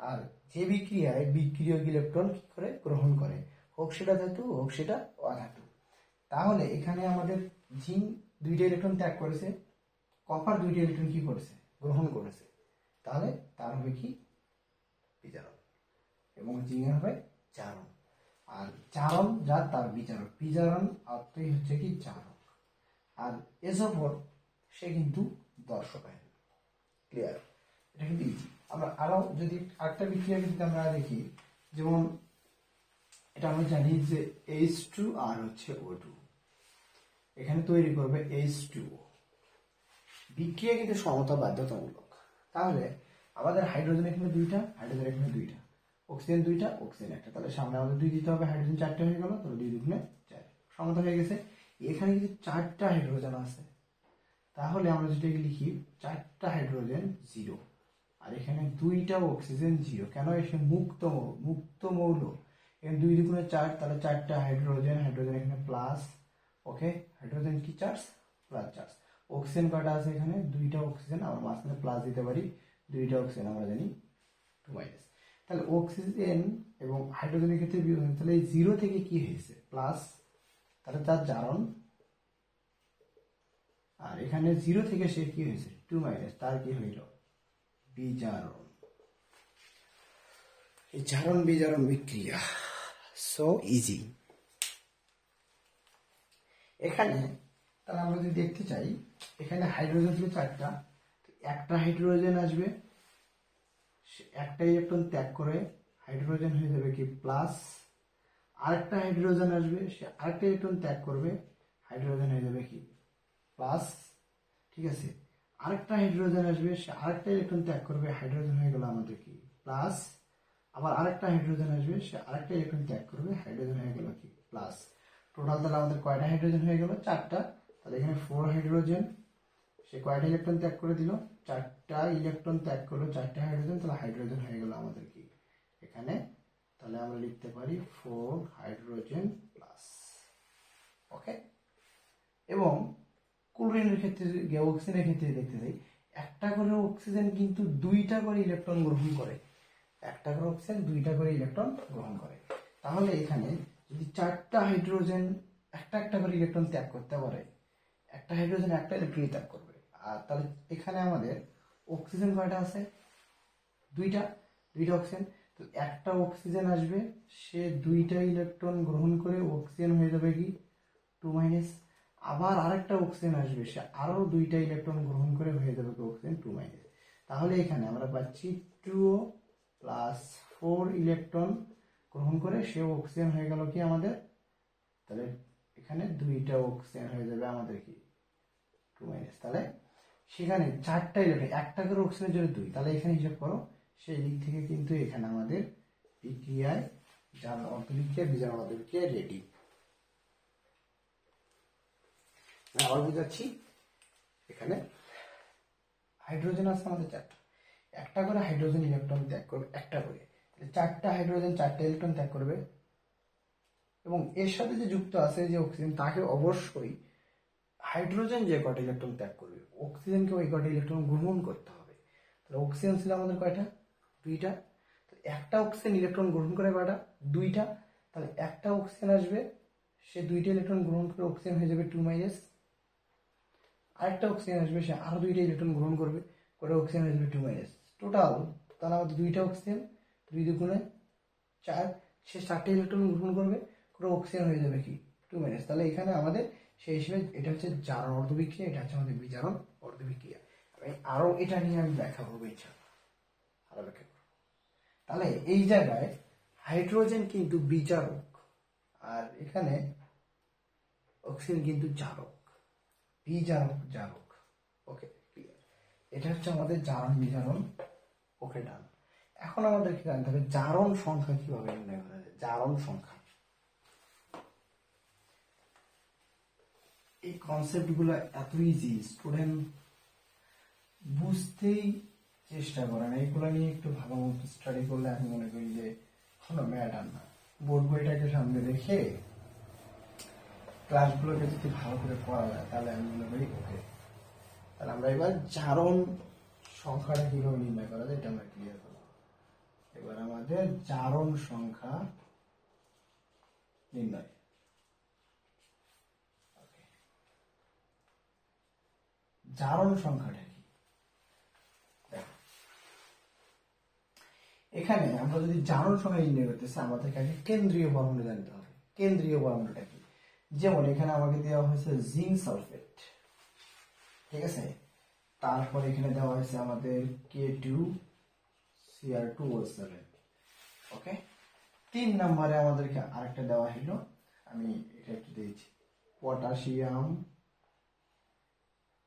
আর যে বিক্রিয়ায় বিক্রিয়ক ইলেকট্রন কি করে গ্রহণ করে, হোক সেটা ধাতু হোক সেটা অধাতু। তাহলে এখানে আমাদের জিঙ্ক 2টা ইলেকট্রন ত্যাগ করেছে, কপার 2টা ইলেকট্রন কি করেছে, গ্রহণ করেছে, তাহলে তার হবে কি, বিজারণ, এবং জিঙ্কের হবে জারণ। আর জারণ যার তার বিজারক, বিজারণ অর্থই হচ্ছে কি জারক। আর এসোফোর সে কিন্তু দর্শক আয়ন। ক্লিয়ার? এটা কিন্তু ইজি। আমরা আরো যদি আরেকটা বিক্রিয়া কিন্তু আমরা দেখি, যেমন এটা আমরা জানি যে H2 আর হচ্ছে O2, এখানে তৈরি করবে H2O। বিক্রিয়া কিন্তু সমতা বাধ্যতামূলক। তাহলে আমাদের হাইড্রোজেন এখানে 2টা, হাইড্রোজেন এখানে 2টা, অক্সিজেন 2টা, অক্সিজেন 1টা, তাহলে সামনে আমাদের 2 দিতে হবে, হাইড্রোজেন 4টে হয়ে গেল, তাহলে 2 দুগুণে 4, সমতা হয়ে গেছে। এখানে কিন্তু 4টা হাইড্রোজেন আছে, তাহলে আমরা যেটাকে লিখি 4টা হাইড্রোজেন 0, আর এখানে 2টা অক্সিজেন 0। কেন? এসে মুক্ত মৌল, এখানে 2 দুগুণে 4, তাহলে 4টা হাইড্রোজেন, হাইড্রোজেন এখানে প্লাস, ওকে, হাইড্রোজেন কি চার্জ, প্লাস চার্জ। অক্সিজেন কয়টা আছে এখানে, 2টা অক্সিজেন, আমরা মাঝখানে প্লাস দিতে পারি, 2টা অক্সিজেন আমরা জানি 2-। তাহলে অক্সিজেন এবং হাইড্রোজেনের ক্ষেত্রে বিয়োজন, তাহলে এই 0 থেকে কি হয়েছে, প্লাস, তাহলে তার জারণ, আর এখানে 0 থেকে সে কি হয়েছে, 2-, তার কি হইল, বিজারণ। এই জারণ বিজারণ বিক্রিয়া সো ইজি। এখানে তাহলে আমরা যদি দেখতে চাই, এখানে হাইড্রোজেন ছিল 4টা, একটা হাইড্রোজেন আসবে, একটা ইলেকট্রন ত্যাগ করে হাইড্রোজেন হয়ে যাবে কি প্লাস, আরেকটা হাইড্রোজেন আসবে, সে আরেকটা ইলেকট্রন ত্যাগ করবে, হাইড্রোজেন হয়ে যাবে কি প্লাস। ঠিক আছে, আরেকটা হাইড্রোজেন আসবে, সে আরেকটা ইলেকট্রন ত্যাগ করবে, হাইড্রোজেন হয়ে গেল আমাদের কি প্লাস। আবার আরেকটা হাইড্রোজেন আসবে, সে আরেকটা ইলেকট্রন ত্যাগ করবে, হাইড্রোজেন হয়ে গেল কি প্লাস। টোটাল তাহলে আমাদের কয়টা হাইড্রোজেন হয়ে গেল, 4টা। তাহলে এখানে 4 হাইড্রোজেন, সে কয়টা ইলেকট্রন ত্যাগ করে দিল, 4টা ইলেকট্রন ত্যাগ করলো, 4টা হাইড্রোজেন, তাহলে হাইড্রোজেন হয়ে গেল আমাদের কি এখানে, তাহলে আমরা লিখতে পারি 4 হাইড্রোজেন প্লাস। ওকে, এবং ক্লোরিনের ক্ষেত্রে, অক্সিজেনের ক্ষেত্রে দেখতে চাই, একটা করে অক্সিজেন কিন্তু 2টা করে ইলেকট্রন গ্রহণ করে, একটা করে অক্সিজেন 2টা করে ইলেকট্রন গ্রহণ করে। তাহলে এখানে যদি 4টা হাইড্রোজেন একটা একটা করে ইলেকট্রন ত্যাগ করতে পারে, একটা হাইড্রোজেন একটা ইলেকট্রন ত্যাগ করবে। আর তাহলে এখানে আমাদের অক্সিজেন কয়টা আছে, 2টা অক্সিজেন, তো একটা অক্সিজেন আসবে, সে 2টা ইলেকট্রন গ্রহণ করে অক্সিজেন হয়ে যাবে কি 2-। আবার আরেকটা অক্সিজেন আসবে, সে আরো 2টা ইলেকট্রন গ্রহণ করে হয়ে যাবে অক্সিজেন 2-। তাহলে এখানে আমরা পাচ্ছি 2O প্লাস 4 ইলেকট্রন গ্রহণ করে সে অক্সিজেন হয়ে গেল কি আমাদের, তাহলে এখানে 2টা অক্সিজেন হয়ে যাবে আমাদের কি 2-। তাহলে সেখানে 4টা ইলেকট্রন, একটা করে অক্সিজেনের জন্য 2, তাহলে এখানে হিসাব করো, সেই দিক থেকে কিন্তু এখানে আমাদের বিক্রিয়ায় জারণ অন্তর্বিক্রিয়া, বিজারণ অন্তর্বিক্রিয়া রেডি। আবার বুঝাচ্ছি, এখানে হাইড্রোজেন আছে আমাদের 4টা, একটা করে হাইড্রোজেন ইলেকট্রন ত্যাগ করবে, একটা করে, 4টা হাইড্রোজেন 4টা ইলেকট্রন ত্যাগ করবে, এবং এর সাথে যে যুক্ত আছে যে অক্সিজেন, তাকে অবশ্যই হাইড্রোজেন যে কটা ইলেকট্রন ত্যাগ করবে, অক্সিজেনকে ওই কটা ইলেকট্রন গ্রহণ করতে হবে। তাহলে অক্সিজেন ছিল আমাদের কয়টা, 2টা, একটা অক্সিজেন ইলেকট্রন গ্রহণ করে কয়টা, 2টা, তাহলে একটা অক্সিজেন আসবে, সে 2টা ইলেকট্রন গ্রহণ করে অক্সিজেন হয়ে যাবে 2-। আরেকটা অক্সিজেন আসবে, সে আরো 2টা ইলেকট্রন গ্রহণ করবে, করে অক্সিজেন হয়ে যাবে 2-। টোটাল তাহলে আমাদের 2টা অক্সিজেন, 2 দুগুণে 4, সে 4টে ইলেকট্রন গ্রহণ করবে, পুরো অক্সিজেন হয়ে যাবে কি 2-। তাহলে এখানে আমাদের সেই হিসেবে এটা হচ্ছে জারণ অর্ধবিক্রিয়া, এটা হচ্ছে আমাদের বিজারণ অর্ধবিক্রিয়া। আরো এটা নিয়ে আমি ব্যাখ্যা করবো, ইনশাআল্লাহ আরো ব্যাখ্যা করবো। তাহলে এই জায়গায় হাইড্রোজেন কিন্তু বিজারক আর এখানে অক্সিজেন কিন্তু জারক, বিজারক জারক। ওকে, ক্লিয়ার। এটা হচ্ছে আমাদের জারণ বিজারণ। ওকে, ডান। এখন আমাদেরকে জানতে হবে জারণ সংখ্যা কিভাবে নির্ণয় করা যায়। জারণ সংখ্যা, এই কনসেপ্ট গুলো এত ইজি, স্টুডেন্ট বুঝতেই চেষ্টা করেন। এইগুলো নিয়ে একটু ভালো মতো স্টাডি করলে আমি মনে করি যে কোনো ম্যাটার না। বোর্ড বইটাকে সামনে রেখে ক্লাসগুলোকে যদি ভালো করে পড়া যায় তাহলে আমি মনে করি ওকে। তাহলে আমরা এবার জারণ সংখ্যাটা কিভাবে নির্ণয় করা যায় এটা আমরা ক্লিয়ার করব। এবার আমাদের জারণ সংখ্যা নির্ণয়। জারণ সংখ্যাটা কি? দেখো, এখানে আমরা যদি জারণ সংখ্যা নির্ণয় করতে চাই আমাদেরকে আগে কেন্দ্রীয় পরমাণু জানতে হবে। কেন্দ্রীয় পরমাণুটা কি? যেমন এখানে আমাকে দেওয়া হয়েছে জিঙ্ক সালফেট, ঠিক আছে। তারপর এখানে দেওয়া হয়েছে আমাদের K2Cr2O7। ওকে, 3 নম্বরে আমাদেরকে আরেকটা দেওয়া হলো, আমি এটা একটু দিয়েছি, পটাশিয়াম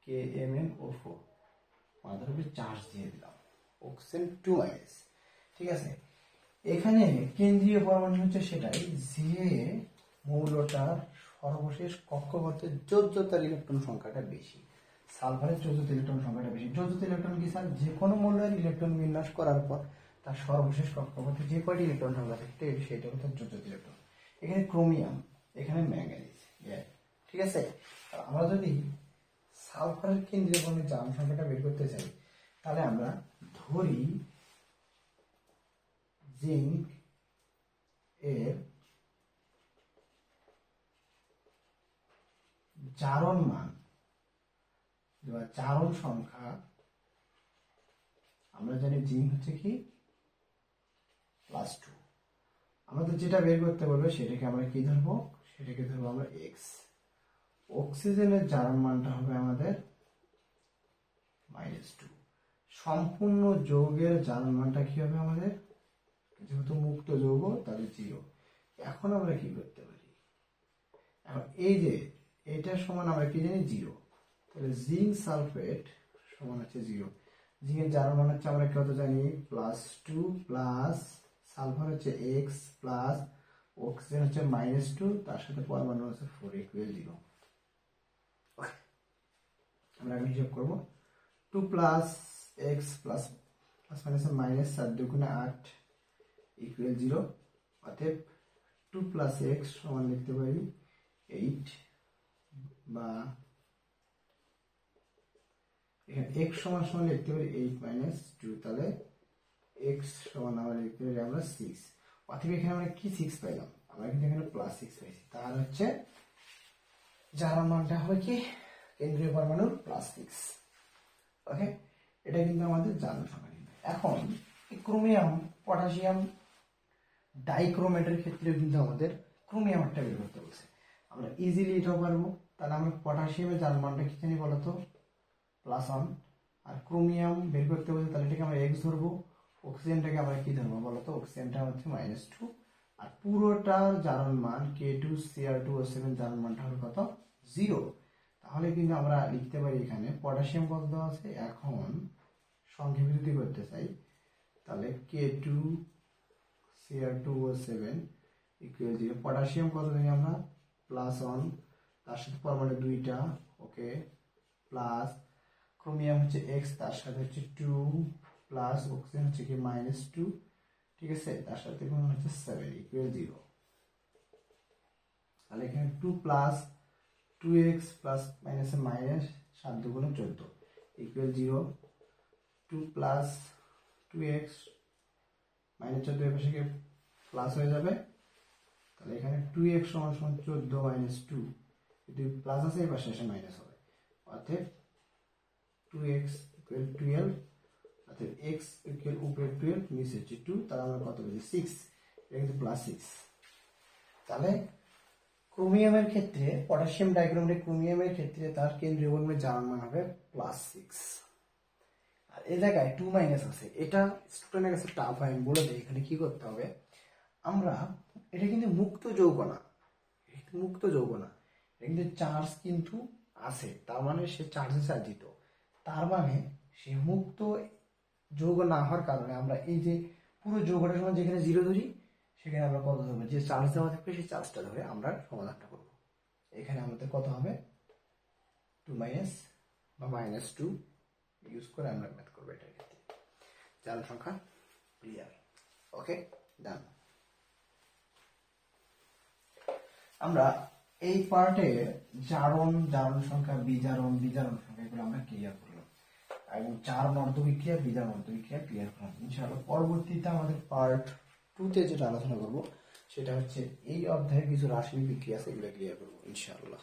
KMnO4, আমাদের উপরে চার্জ দিয়ে দিলাম, অক্সিজেন 2-। ঠিক আছে, এখানে কেন্দ্রীয় পরমাণু হচ্ছে সেটাই যে মৌলটার সর্বশেষ কক্ষপথের যোজ্যতার ইলেকট্রন সংখ্যাটা বেশি। সালফারের যোজ্যতা ইলেকট্রন সংখ্যাটা বেশি। যোজ্যতা ইলেকট্রন কি স্যার? যে কোনো মৌলের ইলেকট্রন বিন্যাস করার পর তার সর্বশেষ কক্ষপথে যে কয়টি ইলেকট্রন সংখ্যা থাকে সেটা হচ্ছে যোজ্যতা ইলেকট্রন। এখানে ক্রোমিয়াম, এখানে ম্যাঙ্গানিজ, ঠিক আছে। আমরা যদি সালফারের কেন্দ্রীয় পরমাণুর জারণ সংখ্যাটা বের করতে চাই তাহলে আমরা ধরি জিঙ্ক এর জারণ মান বা জারণ সংখ্যা, আমরা জানি জিঙ্ক হচ্ছে কি +2। আমাদের যেটা বের করতে বলবে সেটাকে আমরা কি ধরবো? সেটাকে ধরবো আমরা x। অক্সিজেনের জারণ মানটা হবে আমাদের -2। সম্পূর্ণ যৌগের জারণ মানটা কি হবে আমাদের? যেহেতু মুক্ত যৌগ তাহলে 0। এখন আমরা কি করতে পারি? এখন এই যে এটার সমান আমরা কি জানি? 0। তাহলে জিঙ্ক সালফেট সমান হচ্ছে 0। জিঙ্কের জারণ মান হচ্ছে আমরা কত জানি? +2 প্লাস সালফার হচ্ছে x প্লাস অক্সিজেন হচ্ছে -2, তার সাথে পরমাণু হচ্ছে 4 = 0। আমরা এখন হিসাব করব। 2 প্লাস x প্লাস মাইনাস 7 দুগুণে 8 = 0। অতএব 2 প্লাস x সমান লিখতে পারি 8, বা এখানে x সমান লিখতে পারি 8 - 2, তাহলে x সমান আমরা লিখতে পারি আমরা 6। অতএব এখানে আমরা কি 6 পাইলাম? আমরা কিন্তু এখানে +6 পাইছি। তাহলে হচ্ছে জারণ মানটা হবে কি কেন্দ্রীয় পরমাণুর +6। ওকে, এটা কিন্তু আমাদের জারণ সংখ্যা। এখন ক্রোমিয়াম পটাশিয়াম ডাইক্রোমেটের ক্ষেত্রে কিন্তু আমাদের ক্রোমিয়ামটা বের করতে বলছে। আমরা ইজিলি এটাও পারবো। তাহলে আমরা পটাশিয়ামের জারণ মানটা কি জানি বলতো? +1। আর ক্রোমিয়াম বের করতে বলছে তাহলে এটাকে আমরা x ধরবো। অক্সিজেনটাকে আমরা কি ধরবো বলতো? অক্সিজেনটা হচ্ছে -2। আর পুরোটার জারণ মান K2Cr2O7 জারণ মানটা হবে কত? 0। তাহলে কিন্তু আমরা লিখতে পারি এখানে পটাশিয়াম কত দেওয়া আছে। এখন সংক্ষেপে যদি করতে চাই তাহলে K2Cr2O7 = 0। পটাশিয়াম কত জানি আমরা? +1, তার সাথে পরমাণু 2টা, ওকে, প্লাস ক্রোমিয়াম হচ্ছে x, তার সাথে হচ্ছে 2, প্লাস অক্সিজেন হচ্ছে কি -2, ঠিক আছে, তার সাথে গুণন হচ্ছে 7 = 0। তাহলে এখানে 2 প্লাস 2x প্লাস মাইনাসে মাইনাস 7 দুগুণে 14 = 0। 2 প্লাস 2x -14 এর পাশে প্লাস হয়ে যাবে। তাহলে এখানে 2x সমান 14 - 2, যদি প্লাস আছে এই পাশে এসে মাইনাস হবে। অতএব 2x = 12, অর্থাৎ এক্স ইকুয়াল উপরে 12 নিচে হচ্ছে 2, তাহলে আমরা কত পেয়েছি 6, এটা কিন্তু +6। তাহলে ক্রোমিয়ামের ক্ষেত্রে পটাশিয়াম ডাইক্রোমেট ক্রোমিয়ামের ক্ষেত্রে তার কেন্দ্রীয় বন্ধনের জারণ মান হবে +6। আর এই জায়গায় 2 আছে, এটা স্টুডেন্টের কাছে টাফ হয়, আমি বলে দিই এখানে কি করতে হবে। আমরা এটা কিন্তু মুক্ত যৌগ না, মুক্ত যৌগ না, এটা কিন্তু চার্জ কিন্তু আছে, তার মানে সে চার্জে চার্জিত, তার মানে সে মুক্ত যৌগ না হওয়ার কারণে আমরা এই যে পুরো যৌগটার সময় যেখানে 0 ধরি সেখানে আমরা কত ধরবো, যে চার্জ দেওয়া থাকবে সেই চার্জটা ধরে আমরা সমাধানটা করব। এখানে আমাদের কত হবে 2 বা -2 ইউজ করে আমরা ম্যাথ করবো এটার ক্ষেত্রে। জারণ সংখ্যা ক্লিয়ার, ওকে ডান। আমরা এই পার্টে জারণ সংখ্যা, বিজারণ সংখ্যা এগুলো আমরা ক্লিয়ার করলাম, এবং জারণ অর্ধবিক্রিয়া, বিজারণ অর্ধবিক্রিয়া ক্লিয়ার করলাম। ইনশাআল্লাহ পরবর্তীতে আমাদের পার্ট 2-তে যেটা আলোচনা করব সেটা হচ্ছে এই অধ্যায়ে কিছু রাসায়নিক বিক্রিয়া আছে, এগুলো ক্লিয়ার করবো ইনশাআল্লাহ।